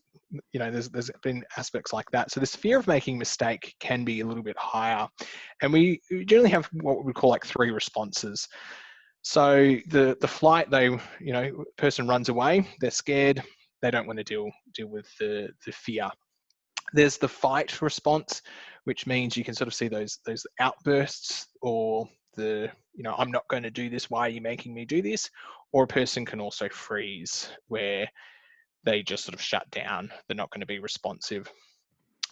there's been aspects like that. So this fear of making a mistake can be a little bit higher. And we generally have what we would call like 3 responses. So the flight, person runs away, they're scared, they don't want to deal with the fear. There's the fight response, which means you can sort of see those outbursts, or I'm not going to do this, why are you making me do this? Or a person can also freeze, where they just sort of shut down. They're not going to be responsive.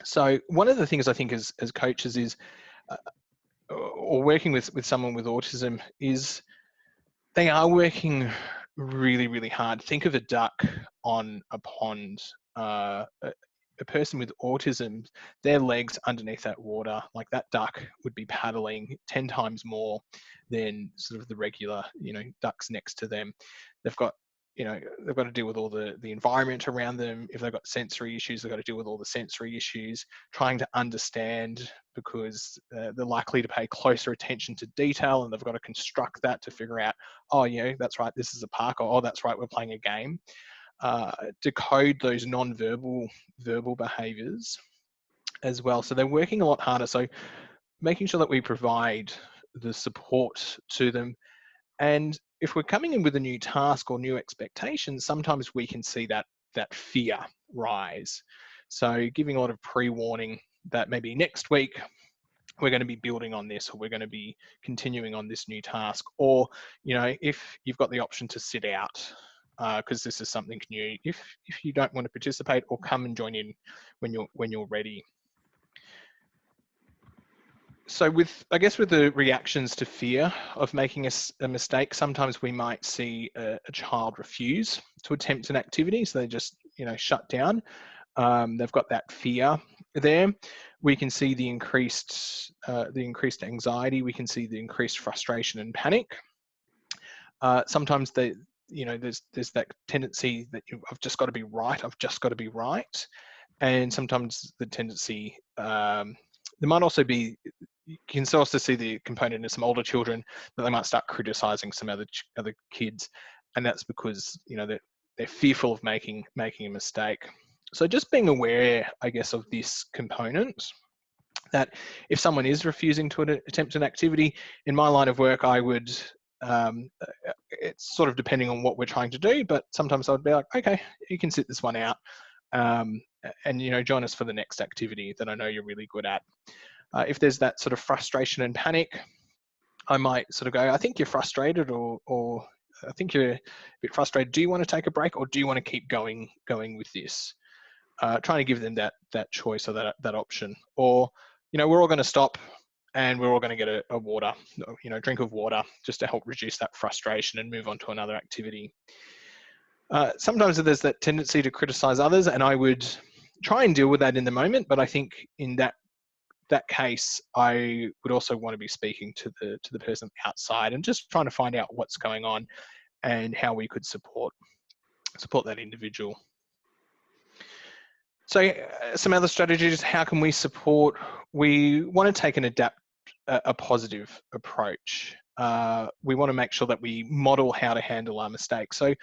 So one of the things I think as coaches is, or working with someone with autism, is they are working really, really hard. Think of a duck on a pond. A person with autism, their legs underneath that water, like that duck would be paddling 10 times more than sort of the regular, ducks next to them. They've got, they've got to deal with all the environment around them. If they've got sensory issues, they've got to deal with all the sensory issues, trying to understand, because they're likely to pay closer attention to detail, and they've got to construct that to figure out, oh, that's right, this is a park, or oh, that's right, we're playing a game. Decode those non-verbal verbal behaviours as well. So they're working a lot harder. So making sure that we provide the support to them. And if we're coming in with a new task or new expectations, sometimes we can see that fear rise. So giving a lot of pre-warning that maybe next week we're going to be building on this, or we're going to be continuing on this new task, or if you've got the option to sit out because this is something new, if you don't want to participate, or come and join in when you're ready. So with the reactions to fear of making a mistake, sometimes we might see a child refuse to attempt an activity, so they just shut down. They've got that fear there. We can see the increased anxiety. We can see the increased frustration and panic. Sometimes there's that tendency that I've just got to be right. I've just got to be right. And sometimes the tendency, there might also be, you can also see the component in some older children that they might start criticizing some other kids. And that's because, they're fearful of making a mistake. So just being aware, I guess, of this component, that if someone is refusing to attempt an activity, in my line of work, I would, it's sort of depending on what we're trying to do, but sometimes I'd be like, okay, you can sit this one out, and join us for the next activity that I know you're really good at. If there's that sort of frustration and panic, I might sort of go, I think you're frustrated, or I think you're a bit frustrated. Do you want to take a break, or do you want to keep going with this? Trying to give them that choice, or that option. Or, we're all going to stop and we're all going to get a water, drink of water, just to help reduce that frustration and move on to another activity. Sometimes there's that tendency to criticize others, and I would try and deal with that in the moment, but I think in that case, I would also want to be speaking to the person outside and just trying to find out what's going on and how we could support that individual. So some other strategies, how can we support? We want to take a positive approach. We want to make sure that we model how to handle our mistakes. So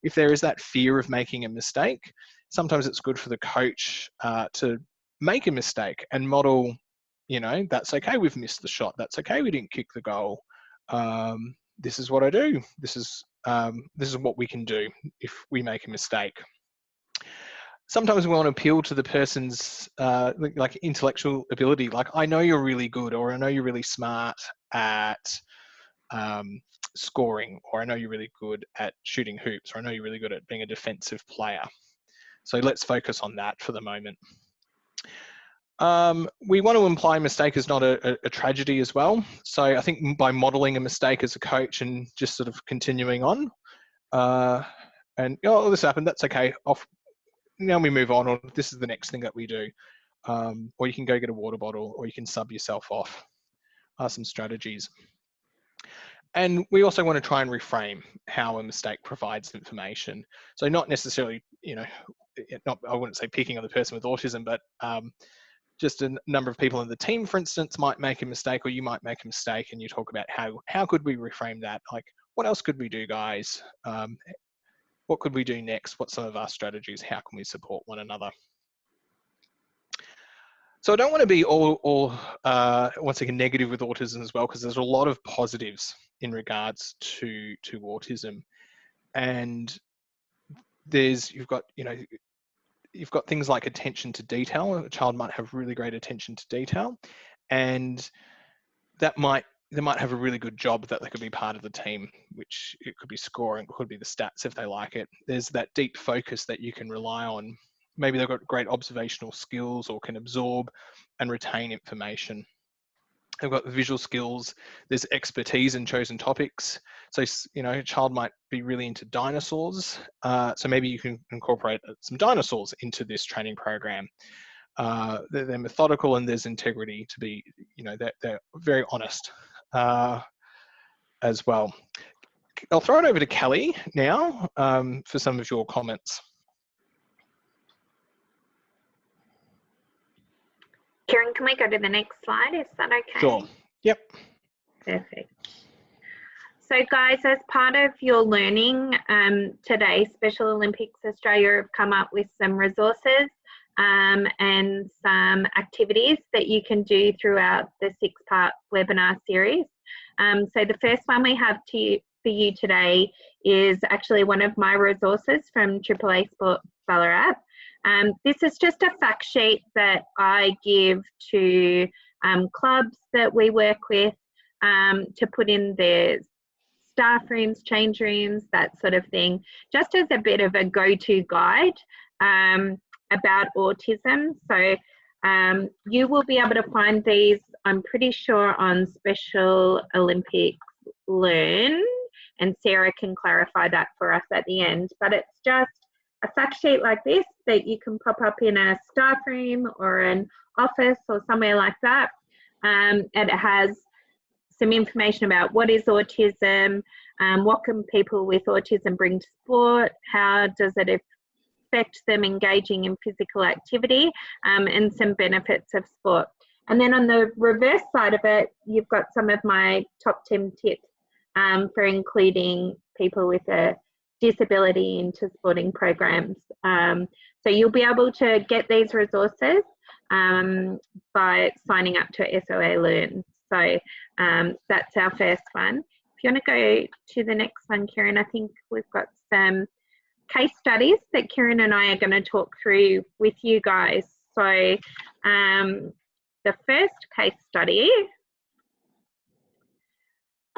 if there is that fear of making a mistake, sometimes it's good for the coach to make a mistake and model, that's okay, we've missed the shot. That's okay, we didn't kick the goal. This is what I do. This is what we can do if we make a mistake. Sometimes we want to appeal to the person's like intellectual ability. Like, I know you're really good, or I know you're really smart at scoring, or I know you're really good at shooting hoops, or I know you're really good at being a defensive player. So let's focus on that for the moment. We want to imply mistake is not a tragedy as well. So I think by modeling a mistake as a coach and just sort of continuing on, and this happened, that's okay, off. Now we move on, or this is the next thing that we do. Or you can go get a water bottle, or you can sub yourself off. Are some strategies. And we also want to try and reframe how a mistake provides information. So not necessarily, I wouldn't say picking on the person with autism, but just a number of people in the team, for instance, might make a mistake, or you might make a mistake, and you talk about how could we reframe that? Like, what else could we do, guys? What could we do next? What's some of our strategies? How can we support one another? So I don't want to be all once again negative with autism as well, because there's a lot of positives in regards to autism, and you've got things like attention to detail. A child might have really great attention to detail, and that might they might have a really good job that they could be part of the team, which it could be scoring, it could be the stats if they like it. There's that deep focus that you can rely on. Maybe they've got great observational skills or can absorb and retain information. They've got visual skills. There's expertise in chosen topics. So, you know, a child might be really into dinosaurs. So maybe you can incorporate some dinosaurs into this training program. They're methodical and there's integrity to be, you know, they're very honest as well. I'll throw it over to Kellie now for some of your comments. Kieran, can we go to the next slide? Is that okay? Sure. Yep. Perfect. So guys, as part of your learning today, Special Olympics Australia have come up with some resources and some activities that you can do throughout the 6-part webinar series. So the first one we have for you today is actually one of my resources from AAA Sport Ballarat. This is just a fact sheet that I give to clubs that we work with to put in their staff rooms, change rooms, that sort of thing, just as a bit of a go-to guide about autism. So you will be able to find these, I'm pretty sure, on Special Olympics Learn, and Sarah can clarify that for us at the end. But it's just a fact sheet like this that you can pop up in a staff room or an office or somewhere like that. And it has some information about what is autism, what can people with autism bring to sport, how does it affect them engaging in physical activity, and some benefits of sport. And then on the reverse side of it, you've got some of my top 10 tips for including people with a disability into sporting programs. So you'll be able to get these resources by signing up to SOA Learn. So that's our first one. If you want to go to the next one, Kieran, I think we've got some case studies that Kieran and I are going to talk through with you guys. So the first case study,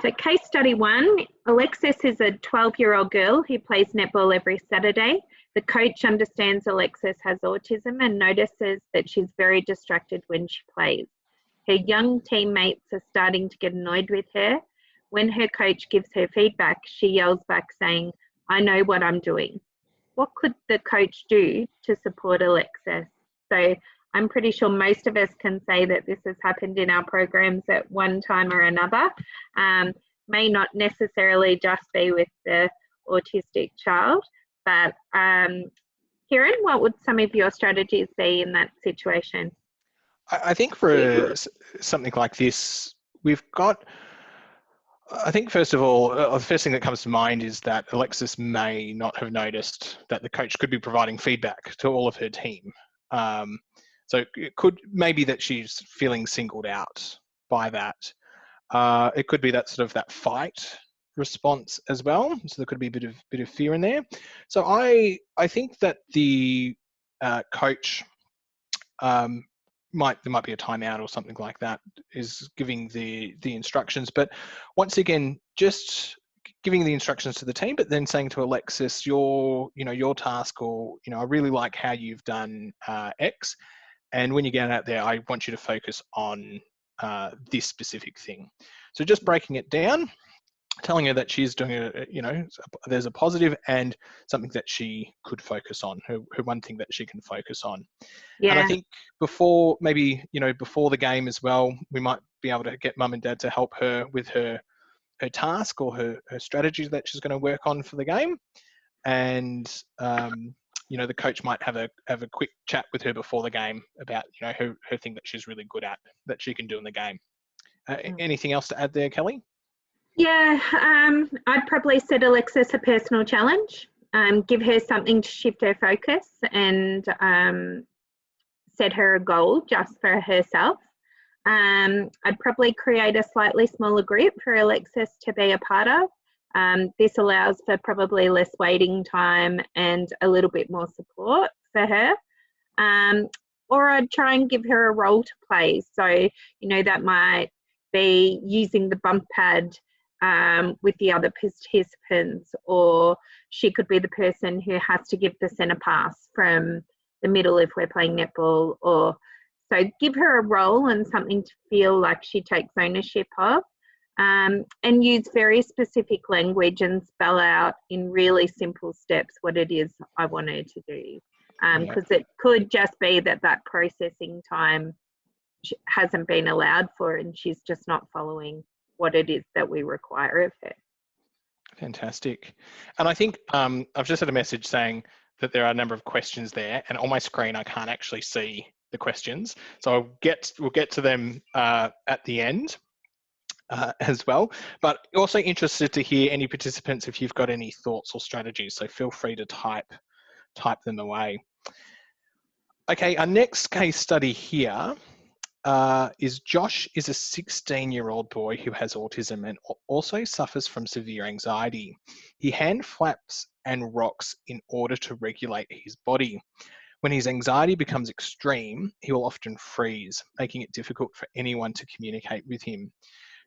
so case study 1, Alexis is a 12-year-old girl who plays netball every Saturday. The coach understands Alexis has autism and notices that she's very distracted when she plays. Her young teammates are starting to get annoyed with her. When her coach gives her feedback, she yells back saying, "I know what I'm doing." What could the coach do to support Alexis? So I'm pretty sure most of us can say that this has happened in our programs at one time or another. May not necessarily just be with the autistic child, but Kieran, what would some of your strategies be in that situation? I think for something like this, we've got, I think first of all, the first thing that comes to mind is that Alexis may not have noticed that the coach could be providing feedback to all of her team. So it could maybe that she's feeling singled out by that. It could be that sort of that fight response as well. So there could be a bit of fear in there. So I think that the coach there might be a timeout or something like that, is giving the instructions. But once again, just giving the instructions to the team, but then saying to Alexis, your task, or I really like how you've done X, and when you get out there, I want you to focus on this specific thing. So just breaking it down, telling her that she's doing there's a positive and something that she could focus on, her one thing that she can focus on. Yeah. And I think before the game as well, we might be able to get mum and dad to help her with her task or her strategy that she's going to work on for the game. And the coach might have a quick chat with her before the game about her thing that she's really good at, that she can do in the game. Anything else to add there, Kellie? Yeah, I'd probably set Alexis a personal challenge, give her something to shift her focus, and set her a goal just for herself. I'd probably create a slightly smaller group for Alexis to be a part of. This allows for probably less waiting time and a little bit more support for her. Or I'd try and give her a role to play. So, that might be using the bump pad with the other participants, or she could be the person who has to give the centre pass from the middle if we're playing netball. Or so give her a role and something to feel like she takes ownership of, and use very specific language and spell out in really simple steps what it is I want her to do, because it could just be that processing time hasn't been allowed for and she's just not following what it is that we require of her. Fantastic. And I think I've just had a message saying that there are a number of questions there, and on my screen I can't actually see the questions. So we'll get to them at the end as well. But also interested to hear any participants if you've got any thoughts or strategies. So feel free to type them away. Okay, our next case study here is Josh is a 16-year-old boy who has autism and also suffers from severe anxiety. He hand flaps and rocks in order to regulate his body. When his anxiety becomes extreme, he will often freeze, making it difficult for anyone to communicate with him.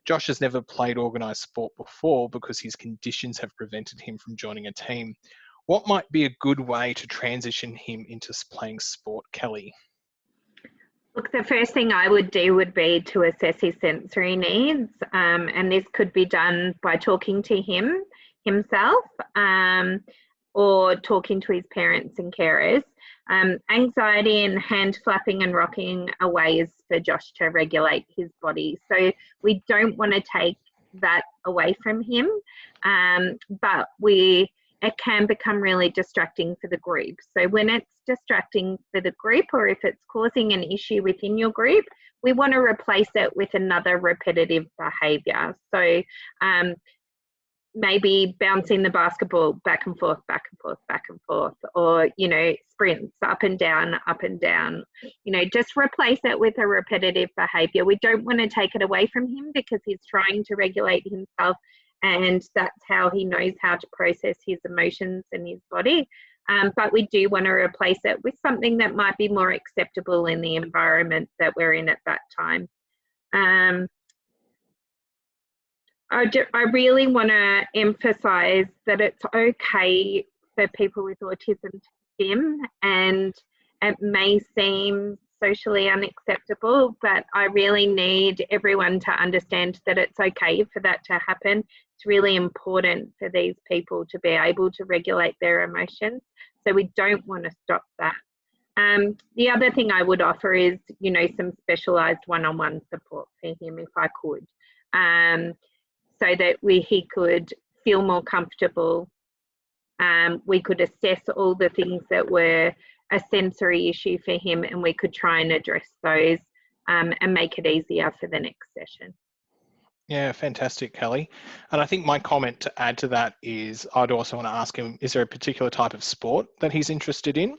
Josh has never played organised sport before because his conditions have prevented him from joining a team. What might be a good way to transition him into playing sport, Kellie? Look, the first thing I would do would be to assess his sensory needs, and this could be done by talking to himself, or talking to his parents and carers. Anxiety and hand flapping and rocking are ways for Josh to regulate his body. So we don't want to take that away from him, but it can become really distracting for the group. So when it's distracting for the group, or if it's causing an issue within your group, we want to replace it with another repetitive behaviour. So maybe bouncing the basketball back and forth, back and forth, back and forth, or, sprints up and down, just replace it with a repetitive behaviour. We don't want to take it away from him because he's trying to regulate himself, and that's how he knows how to process his emotions and his body. But we do want to replace it with something that might be more acceptable in the environment that we're in at that time. I really want to emphasise that it's okay for people with autism to swim, and it may seem socially unacceptable, but I really need everyone to understand that it's okay for that to happen. It's really important for these people to be able to regulate their emotions, so we don't want to stop that. The other thing I would offer is, some specialised one-on-one support for him if I could, so that he could feel more comfortable. We could assess all the things that were a sensory issue for him, and we could try and address those and make it easier for the next session. Yeah, fantastic, Kellie. And I think my comment to add to that is I'd also want to ask him, is there a particular type of sport that he's interested in?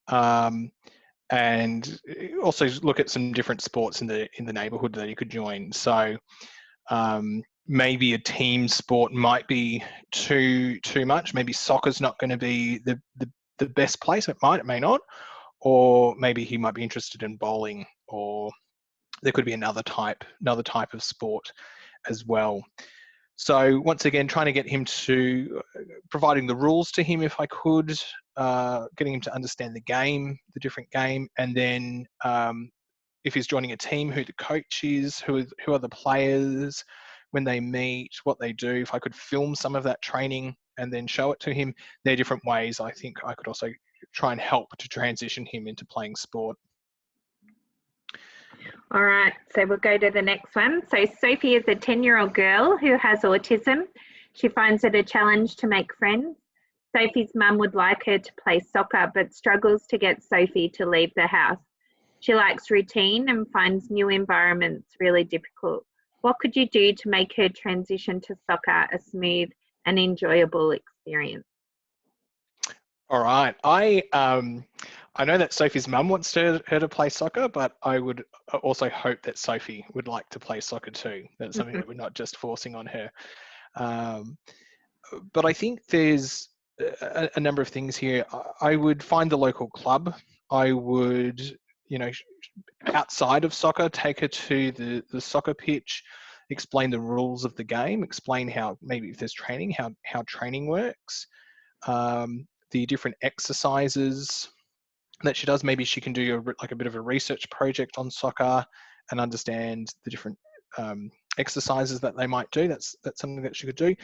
And also look at some different sports in the neighbourhood that he could join. So maybe a team sport might be too much. Maybe soccer's not going to be the best place. It may not. Or maybe he might be interested in bowling, or there could be another type of sport as well. So once again, trying to get him to providing the rules to him if I could, getting him to understand the different game, and then if he's joining a team, who the coach is, who are the players, when they meet, what they do. If I could film some of that training and then show it to him, there are different ways I think I could also try and help to transition him into playing sport. All right, so we'll go to the next one. So Sophie is a 10-year-old girl who has autism. She finds it a challenge to make friends. Sophie's mum would like her to play soccer, but struggles to get Sophie to leave the house. She likes routine and finds new environments really difficult. What could you do to make her transition to soccer a smooth and enjoyable experience? All right. I know that Sophie's mum wants her to play soccer, but I would also hope that Sophie would like to play soccer too. That's something that we're not just forcing on her. But I think there's a number of things here. I would find the local club. I would, outside of soccer, take her to the soccer pitch, explain the rules of the game, explain how, maybe if there's training, how training works, the different exercises that she does. Maybe she can do a bit of a research project on soccer and understand the different exercises that they might do. That's something that she could do.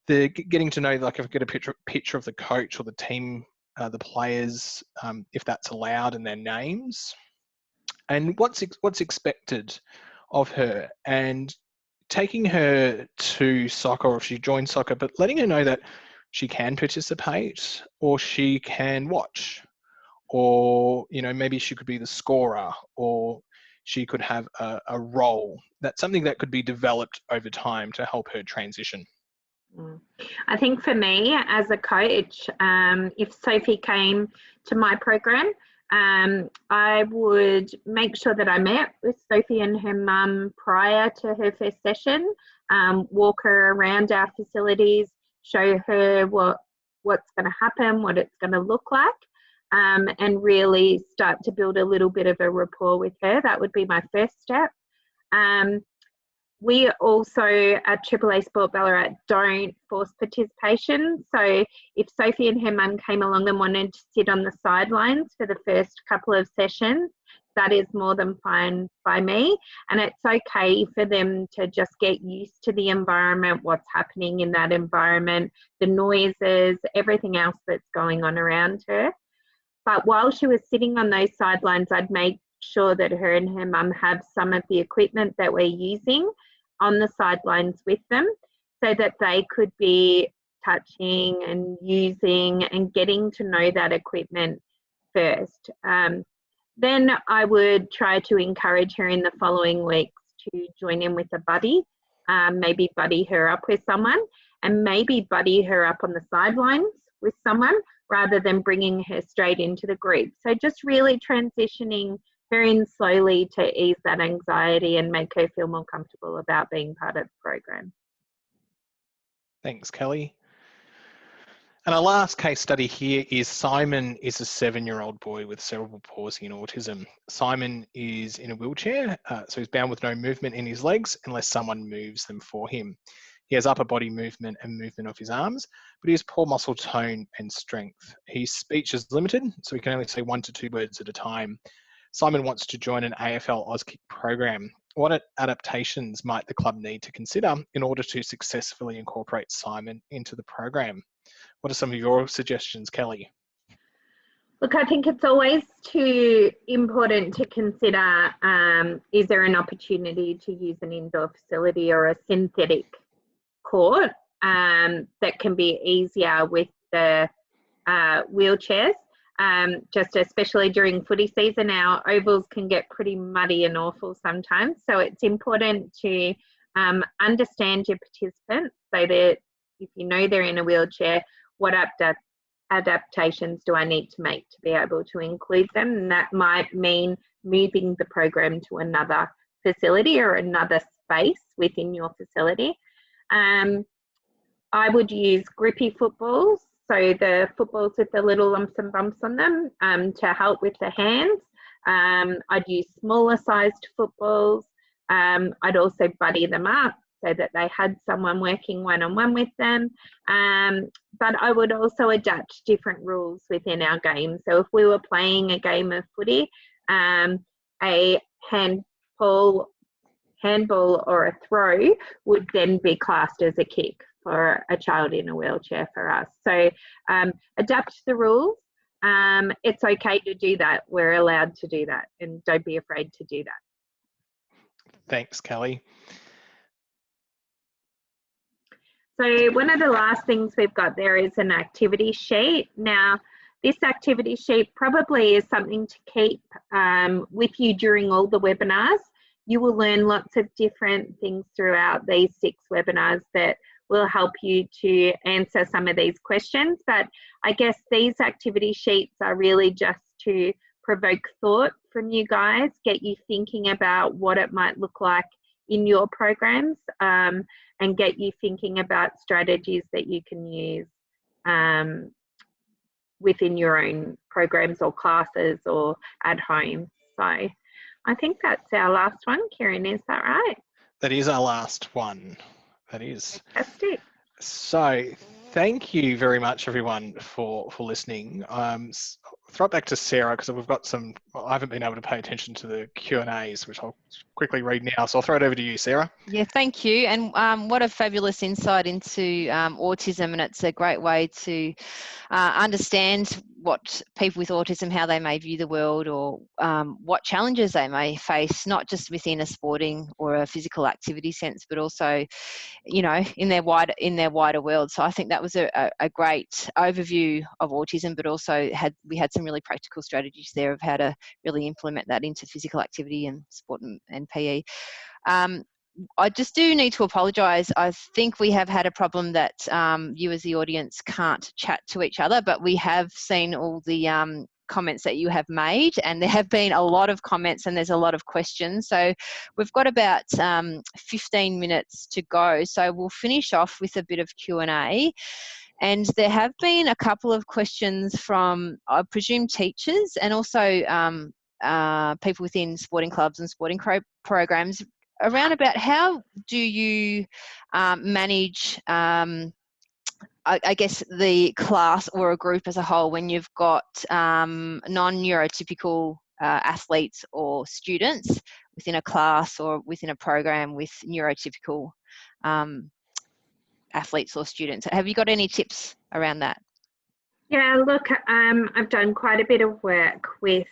The getting to know, like if I get a picture of the coach or the team, the players, if that's allowed, and their names, and what's expected of her, and taking her to soccer, or if she joins soccer, but letting her know that she can participate or she can watch, or maybe she could be the scorer, or she could have a role. That's something that could be developed over time to help her transition. I think for me as a coach, if Sophie came to my program, I would make sure that I met with Sophie and her mum prior to her first session, walk her around our facilities, show her what's going to happen, what it's going to look like, and really start to build a little bit of a rapport with her. That would be my first step. We also at AAA Sport Ballarat don't force participation. So if Sophie and her mum came along and wanted to sit on the sidelines for the first couple of sessions, that is more than fine by me. And it's okay for them to just get used to the environment, what's happening in that environment, the noises, everything else that's going on around her. But while she was sitting on those sidelines, I'd make sure that her and her mum have some of the equipment that we're using on the sidelines with them, so that they could be touching and using and getting to know that equipment first. Then I would try to encourage her in the following weeks to join in with a buddy, maybe buddy her up with someone, and maybe buddy her up on the sidelines with someone rather than bringing her straight into the group. So just really transitioning her in slowly to ease that anxiety and make her feel more comfortable about being part of the program. Thanks, Kellie. And our last case study here is Simon is a 7-year-old boy with cerebral palsy and autism. Simon is in a wheelchair, so he's bound with no movement in his legs unless someone moves them for him. He has upper body movement and movement of his arms, but he has poor muscle tone and strength. His speech is limited, so he can only say 1 to 2 words at a time. Simon wants to join an AFL Auskick program. What adaptations might the club need to consider in order to successfully incorporate Simon into the program? What are some of your suggestions, Kellie? Look, I think it's always too important to consider, is there an opportunity to use an indoor facility or a synthetic court that can be easier with the wheelchairs? Just especially during footy season, our ovals can get pretty muddy and awful sometimes. So it's important to understand your participants, so that if you know they're in a wheelchair, what adaptations do I need to make to be able to include them? And that might mean moving the program to another facility or another space within your facility. I would use grippy footballs, so the footballs with the little lumps and bumps on them, to help with the hands. I'd use smaller sized footballs. I'd also buddy them up so that they had someone working one-on-one with them. But I would also adapt different rules within our game. So if we were playing a game of footy, a handball or a throw would then be classed as a kick for a child in a wheelchair for us. So adapt the rules. It's okay to do that. We're allowed to do that, and don't be afraid to do that. Thanks, Kellie. So one of the last things we've got there is an activity sheet. Now, this activity sheet probably is something to keep with you during all the webinars. You will learn lots of different things throughout these 6 webinars that will help you to answer some of these questions. But I guess these activity sheets are really just to provoke thought from you guys, get you thinking about what it might look like in your programs, and get you thinking about strategies that you can use within your own programs or classes or at home. So I think that's our last one, Kieran, is that right? That is our last one. That is. Fantastic. So thank you very much, everyone, for listening. Throw it back to Sarah, because we've got some, I haven't been able to pay attention to the Q&As, which I'll quickly read now. So I'll throw it over to you, Sarah. Yeah, thank you. And what a fabulous insight into autism, and it's a great way to understand what people with autism, how they may view the world, or what challenges they may face, not just within a sporting or a physical activity sense, but also, you know, in their wider world. So I think that was a great overview of autism, but also we had some really practical strategies there of how to really implement that into physical activity and sport and PE. I just do need to apologise. I think we have had a problem that you as the audience can't chat to each other, but we have seen all the comments that you have made, and there have been a lot of comments and there's a lot of questions. So we've got about 15 minutes to go. So we'll finish off with a bit of Q&A. And there have been a couple of questions from, I presume, teachers and also people within sporting clubs and sporting programs around about how do you manage, I guess, the class or a group as a whole when you've got non-neurotypical athletes or students within a class or within a program with neurotypical athletes or students. Have you got any tips around that? Yeah, look, I've done quite a bit of work with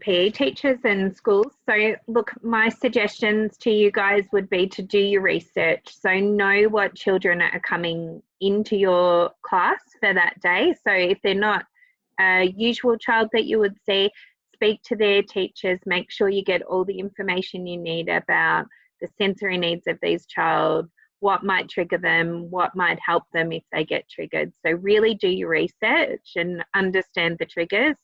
PE teachers and schools. So look, my suggestions to you guys would be to do your research. So know what children are coming into your class for that day. So if they're not a usual child that you would see, speak to their teachers, make sure you get all the information you need about the sensory needs of these child, what might trigger them, what might help them if they get triggered. So really do your research and understand the triggers.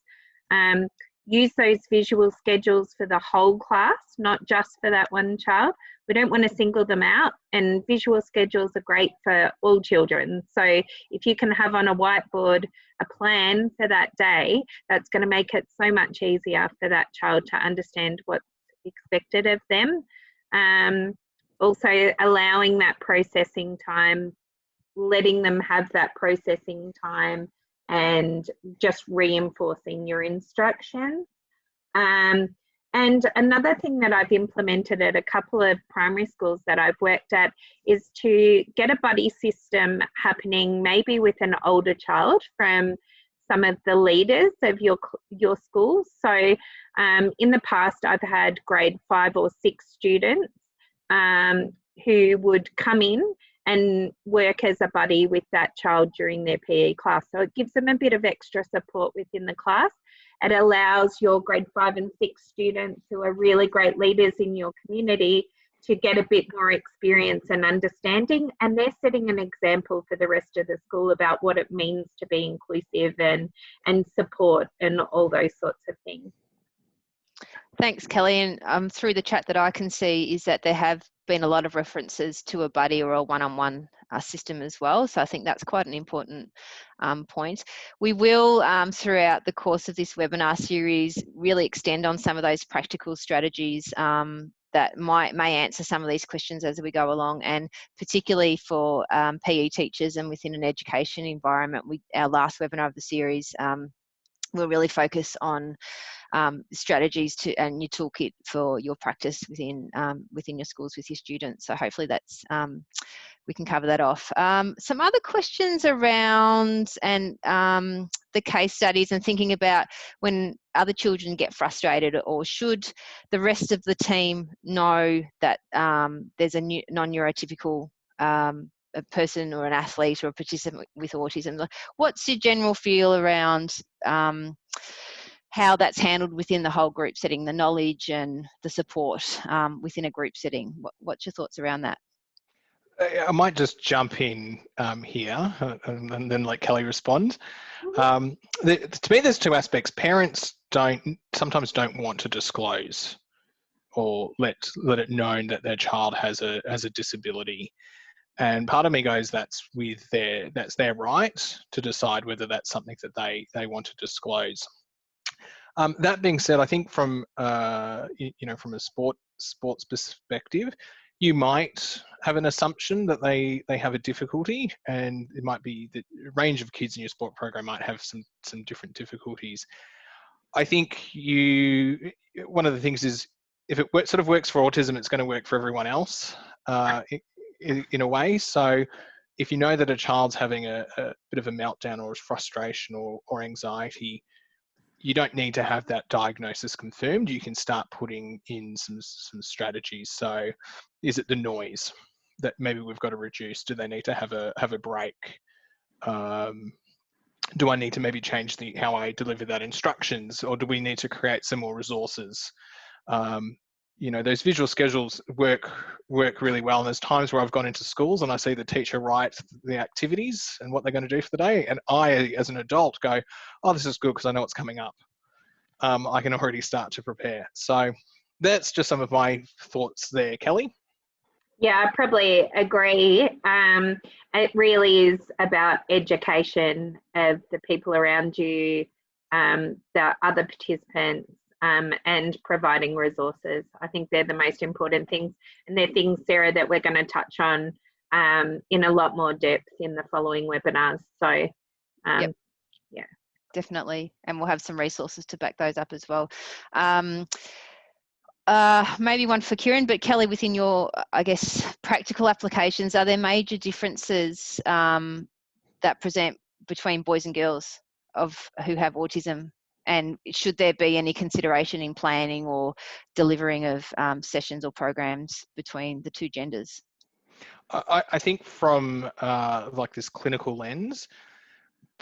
Use those visual schedules for the whole class, not just for that one child. We don't want to single them out, and visual schedules are great for all children. So if you can have on a whiteboard a plan for that day, that's going to make it so much easier for that child to understand what's expected of them. Also allowing that processing time, letting them have that processing time, and just reinforcing your instructions. And another thing that I've implemented at a couple of primary schools that I've worked at is to get a buddy system happening, maybe with an older child from some of the leaders of your school. So in the past, I've had grade 5 or 6 students who would come in and work as a buddy with that child during their PE class. So it gives them a bit of extra support within the class. It allows your grade 5 and 6 students who are really great leaders in your community to get a bit more experience and understanding, and they're setting an example for the rest of the school about what it means to be inclusive and support and all those sorts of things. Thanks, Kellie. And through the chat that I can see is that there have been a lot of references to a buddy or a one-on-one system as well. So I think that's quite an important point. We will, throughout the course of this webinar series, really extend on some of those practical strategies that may answer some of these questions as we go along, and particularly for PE teachers and within an education environment. Our last webinar of the series will really focus on strategies and your toolkit for your practice within your schools with your students. So hopefully that's we can cover that off. Some other questions around and the case studies and thinking about when other children get frustrated, or should the rest of the team know that there's a non-neurotypical a person or an athlete or a participant with autism. What's your general feel around how that's handled within the whole group setting, the knowledge and the support within a group setting? What's your thoughts around that? I might just jump in here and then let Kellie respond. To me, there's two aspects. Parents sometimes don't want to disclose or let it known that their child has a disability. And part of me goes, that's their right to decide whether that's something that they want to disclose. That being said, I think from from a sports perspective, you might have an assumption that they have a difficulty, and it might be the range of kids in your sport program might have some different difficulties. I think one of the things is, if it sort of works for autism, it's going to work for everyone else in a way. So if you know that a child's having a bit of a meltdown or frustration or anxiety, you don't need to have that diagnosis confirmed. You can start putting in some strategies. So is it the noise that maybe we've got to reduce? Do they need to have a break? Do I need to maybe change how I deliver that instructions, or do we need to create some more resources? Those visual schedules work really well. And there's times where I've gone into schools and I see the teacher write the activities and what they're going to do for the day, and I, as an adult, go, "Oh, this is good because I know what's coming up. I can already start to prepare." So that's just some of my thoughts there, Kellie. Yeah, I probably agree. It really is about education of the people around you, the other participants, and providing resources. I think they're the most important things, and they're things, Sarah, that we're going to touch on in a lot more depth in the following webinars. So, Yep. Yeah. Definitely, and we'll have some resources to back those up as well. Maybe one for Kieran, but Kellie, within your, I guess, practical applications, are there major differences that present between boys and girls who have autism? And should there be any consideration in planning or delivering of sessions or programs between the two genders? I think from like this clinical lens,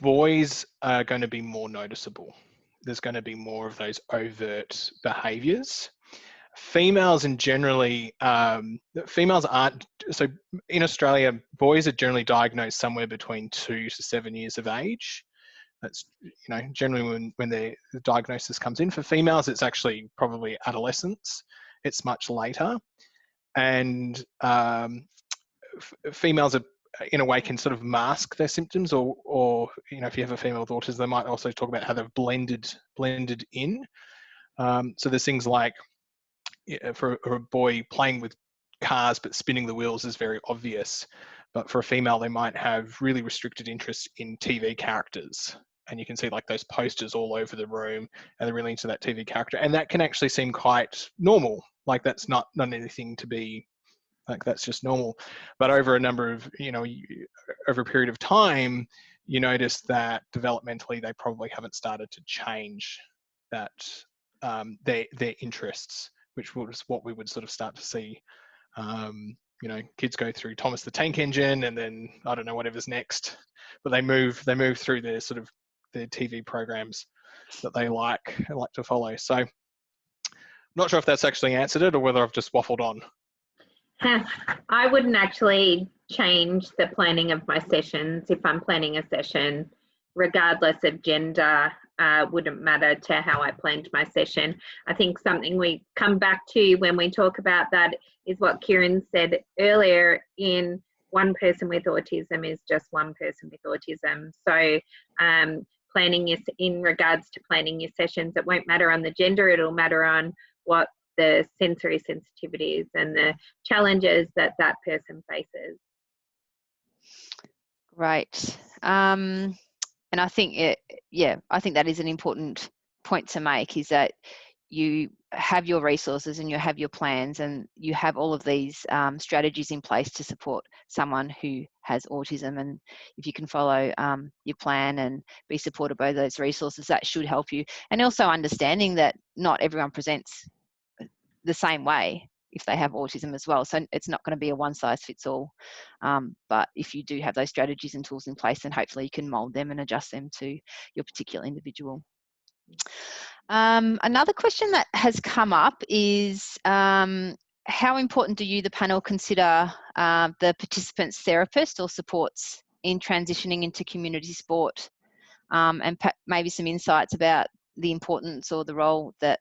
boys are going to be more noticeable. There's going to be more of those overt behaviours. Females females aren't. So in Australia, boys are generally diagnosed somewhere between 2 to 7 years of age. That's, generally when the diagnosis comes in. For females, it's actually probably adolescence. It's much later. And females are, in a way, can sort of mask their symptoms, or if you have a female with autism, they might also talk about how they've blended in. So there's things like, for a boy, playing with cars but spinning the wheels is very obvious, but for a female, they might have really restricted interest in TV characters, and you can see like those posters all over the room, and they're really into that TV character, and that can actually seem quite normal. Like, that's not anything to be like, that's just normal. But over a number of, over a period of time, you notice that developmentally they probably haven't started to change that, their interests, which was what we would sort of start to see. Kids go through Thomas the Tank Engine, and then I don't know whatever's next, but they move through their sort of their TV programs that they like to follow. So I'm not sure if that's actually answered it or whether I've just waffled on. I wouldn't actually change the planning of my sessions. If I'm planning a session, regardless of gender, wouldn't matter to how I planned my session. I think something we come back to when we talk about that is what Kieran said earlier, in one person with autism is just one person with autism. So planning is, in regards to planning your sessions, it won't matter on the gender, it'll matter on what the sensory sensitivities and the challenges that person faces. Great. And I think I think that is an important point to make, is that you have your resources and you have your plans and you have all of these strategies in place to support someone who has autism. And if you can follow your plan and be supported by those resources, that should help you. And also understanding that not everyone presents the same way if they have autism as well. So it's not going to be a one size fits all. But if you do have those strategies and tools in place, then hopefully you can mold them and adjust them to your particular individual. Another question that has come up is, how important do you, the panel, consider the participants' therapist or supports in transitioning into community sport? And maybe some insights about the importance or the role that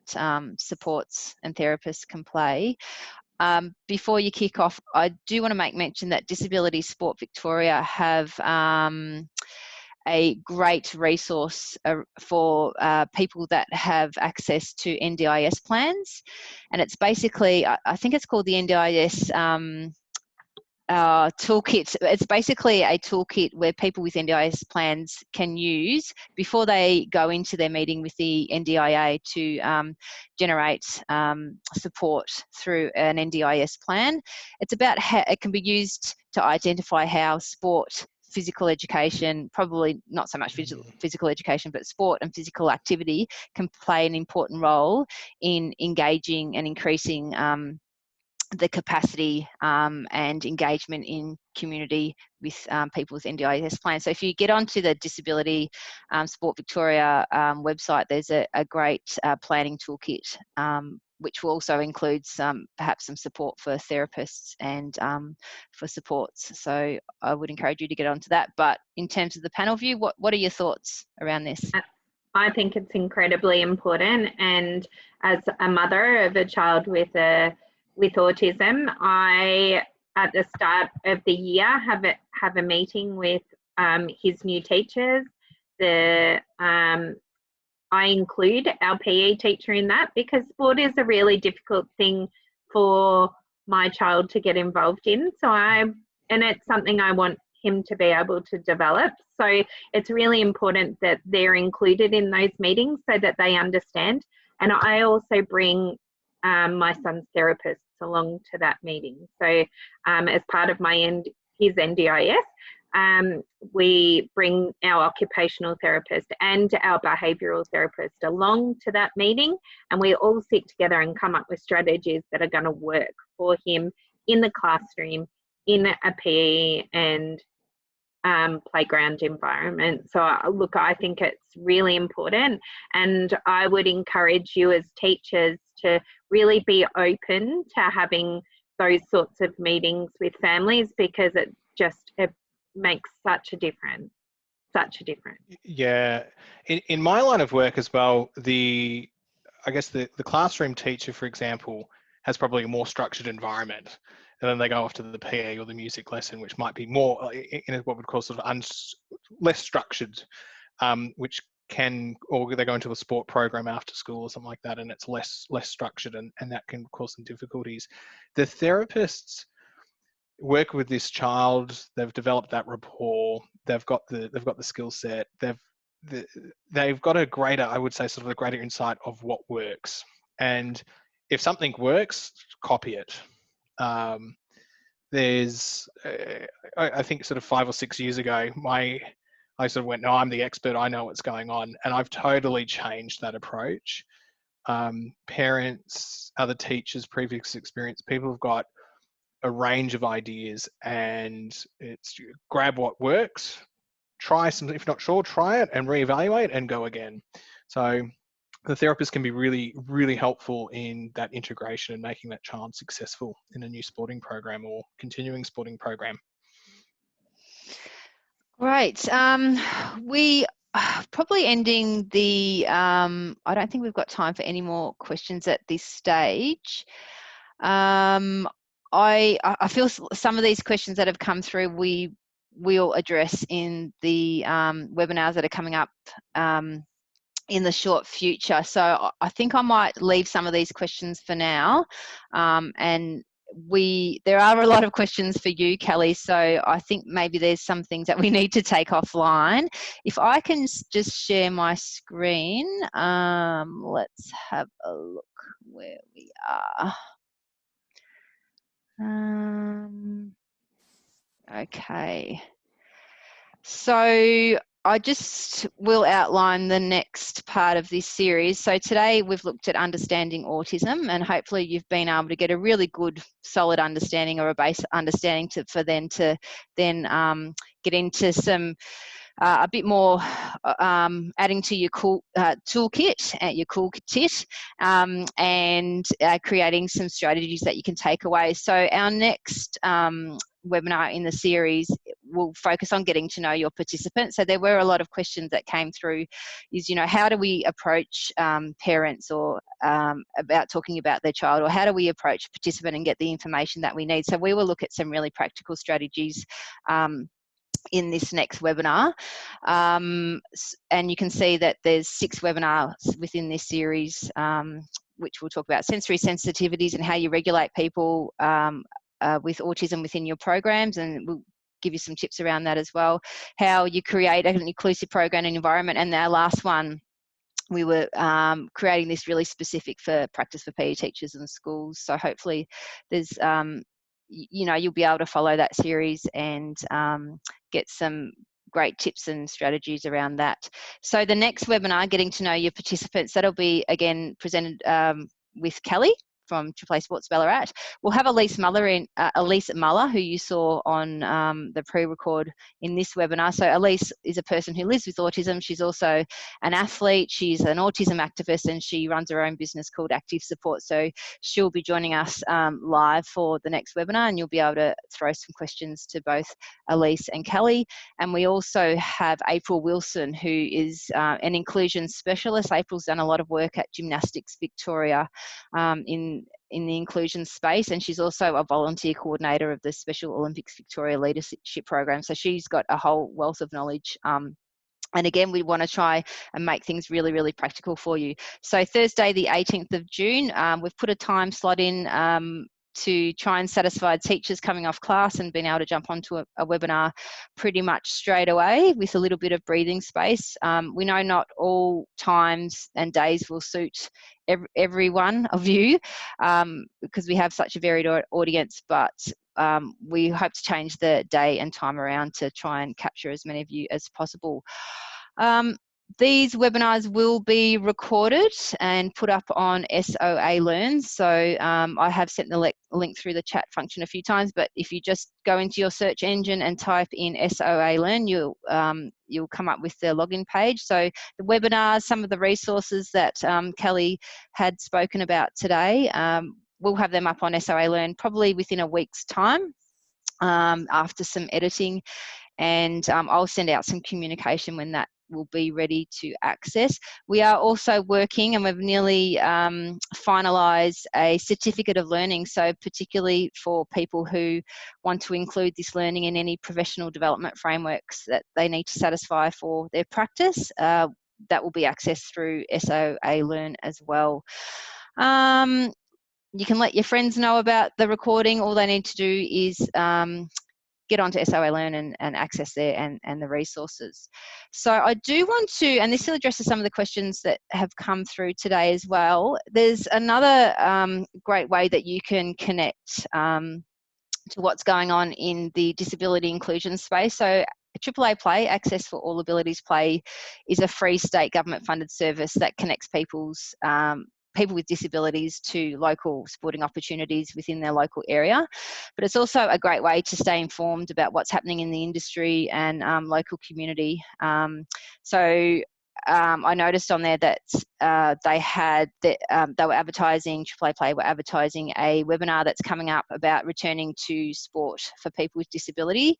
supports and therapists can play. Before you kick off, I do want to make mention that Disability Sport Victoria have a great resource for people that have access to NDIS plans. And it's basically, I think it's called the NDIS toolkit. It's basically a toolkit where people with NDIS plans can use before they go into their meeting with the NDIA to generate support through an NDIS plan. It's about how it can be used to identify how sport, physical education, probably not so much physical education, but sport and physical activity can play an important role in engaging and increasing the capacity and engagement in community with people with NDIS plans. So if you get onto the Disability Sport Victoria website, there's a great planning toolkit, which will also include perhaps some support for therapists and for supports. So I would encourage you to get onto that. But in terms of the panel view, what are your thoughts around this? I think it's incredibly important, and as a mother of a child with autism, I, at the start of the year, have a meeting with his new teachers. I include our PE teacher in that, because sport is a really difficult thing for my child to get involved in. And it's something I want him to be able to develop. So it's really important that they're included in those meetings so that they understand. And I also bring my son's therapists along to that meeting. So as part of his NDIS, we bring our occupational therapist and our behavioural therapist along to that meeting, and we all sit together and come up with strategies that are going to work for him in the classroom, in a PE and playground environment. So look, I think it's really important, and I would encourage you as teachers to really be open to having those sorts of meetings with families, because it makes such a difference. Yeah, in my line of work as well, I guess the classroom teacher, for example, has probably a more structured environment, and then they go off to the PE or the music lesson, which might be more in what we'd call sort of less structured, which or they go into a sport program after school or something like that, and it's less structured, and that can cause some difficulties. The therapists work with this child, they've developed that rapport, they've got the skill set, they've got a greater, I would say, sort of a greater insight of what works. And if something works, copy it. There's I think sort of 5 or 6 years ago, I sort of went, no, I'm the expert, I know what's going on, and I've totally changed that approach. Parents, other teachers, previous experience, people have got a range of ideas, and it's grab what works, try something, if not sure, try it and reevaluate and go again. So the therapist can be really, really helpful in that integration and making that child successful in a new sporting program or continuing sporting program. Great. We probably ending the, I don't think we've got time for any more questions at this stage. I feel some of these questions that have come through, we will address in the webinars that are coming up in the short future. So I think I might leave some of these questions for now. And there are a lot of questions for you, Kellie, so I think maybe there's some things that we need to take offline. If I can just share my screen, let's have a look where we are. Okay, so I just will outline the next part of this series. So today we've looked at understanding autism, and hopefully you've been able to get a really good solid understanding, or a base understanding for then to get into some a bit more adding to your toolkit, and creating some strategies that you can take away. So our next webinar in the series will focus on getting to know your participants. So there were a lot of questions that came through, how do we approach parents or about talking about their child, or how do we approach a participant and get the information that we need? So we will look at some really practical strategies in this next webinar. And you can see that there's 6 webinars within this series, which we'll talk about sensory sensitivities and how you regulate people with autism within your programs, and we'll give you some tips around that as well. How you create an inclusive program and environment, and our last one, we were creating this really specific for practice for PE teachers and schools. So hopefully there's, you know, you'll be able to follow that series and get some great tips and strategies around that. So the next webinar, getting to know your participants, that'll be again presented with Kellie from AAA Sports Ballarat. We'll have Elise Muller, who you saw on the pre-record in this webinar. So Elise is a person who lives with autism. She's also an athlete. She's an autism activist, and she runs her own business called Active Support. So she'll be joining us live for the next webinar, and you'll be able to throw some questions to both Elise and Kellie. And we also have April Wilson, who is an inclusion specialist. April's done a lot of work at Gymnastics Victoria in the inclusion space, and she's also a volunteer coordinator of the Special Olympics Victoria Leadership Program. So she's got a whole wealth of knowledge. And again, we want to try and make things really, really practical for you. So Thursday, the 18th of June, we've put a time slot in to try and satisfy teachers coming off class and being able to jump onto a webinar pretty much straight away with a little bit of breathing space. We know not all times and days will suit every one of you because we have such a varied audience, but we hope to change the day and time around to try and capture as many of you as possible. These webinars will be recorded and put up on SOA Learn. So I have sent the link through the chat function a few times, but if you just go into your search engine and type in SOA Learn, you'll come up with the login page. So the webinars, some of the resources that Kellie had spoken about today, we'll have them up on SOA Learn probably within a week's time after some editing. And I'll send out some communication when that will be ready to access. We are also working, and we've nearly finalised a certificate of learning, so particularly for people who want to include this learning in any professional development frameworks that they need to satisfy for their practice. That will be accessed through SOA Learn as well. You can let your friends know about the recording. All they need to do is get onto SOA Learn and access there and the resources. So I do want to, and this addresses some of the questions that have come through today as well. There's another great way that you can connect to what's going on in the disability inclusion space. So AAA Play, Access for All Abilities Play, is a free state government funded service that connects people with disabilities to local sporting opportunities within their local area. But it's also a great way to stay informed about what's happening in the industry and local community. I noticed on there that they were advertising, AAA Play were advertising a webinar that's coming up about returning to sport for people with disability.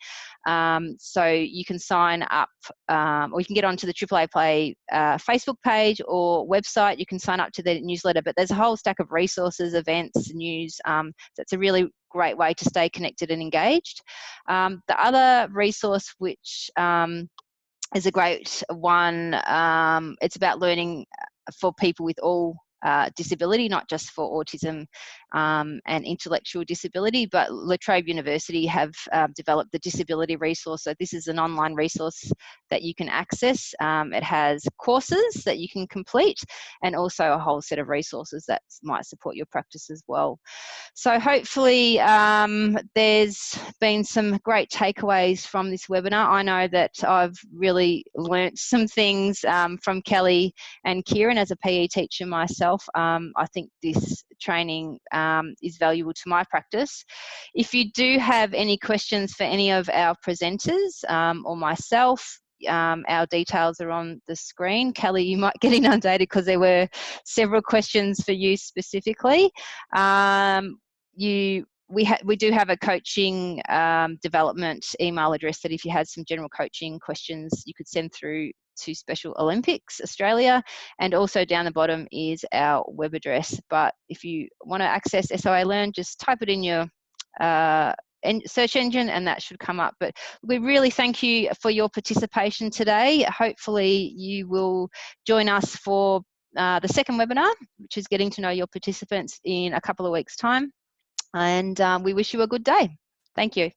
So you can sign up, or you can get onto the AAA Play Facebook page or website. You can sign up to the newsletter, but there's a whole stack of resources, events, news. So it's a really great way to stay connected and engaged. The other resource, which is a great one. It's about learning for people with all disability, not just for autism and intellectual disability, but La Trobe University have developed the disability resource. So this is an online resource that you can access. It has courses that you can complete and also a whole set of resources that might support your practice as well. So hopefully there's been some great takeaways from this webinar. I know that I've really learnt some things from Kellie and Kieran as a PE teacher myself. I think this training is valuable to my practice. If you do have any questions for any of our presenters or myself, our details are on the screen. Kellie, you might get inundated because there were several questions for you specifically. We do have a coaching development email address that if you had some general coaching questions, you could send through to Special Olympics Australia, and also down the bottom is our web address. But if you want to access SOA Learn, just type it in your search engine, and that should come up. But we really thank you for your participation today. Hopefully you will join us for the second webinar, which is getting to know your participants, in a couple of weeks' time. And we wish you a good day. Thank you.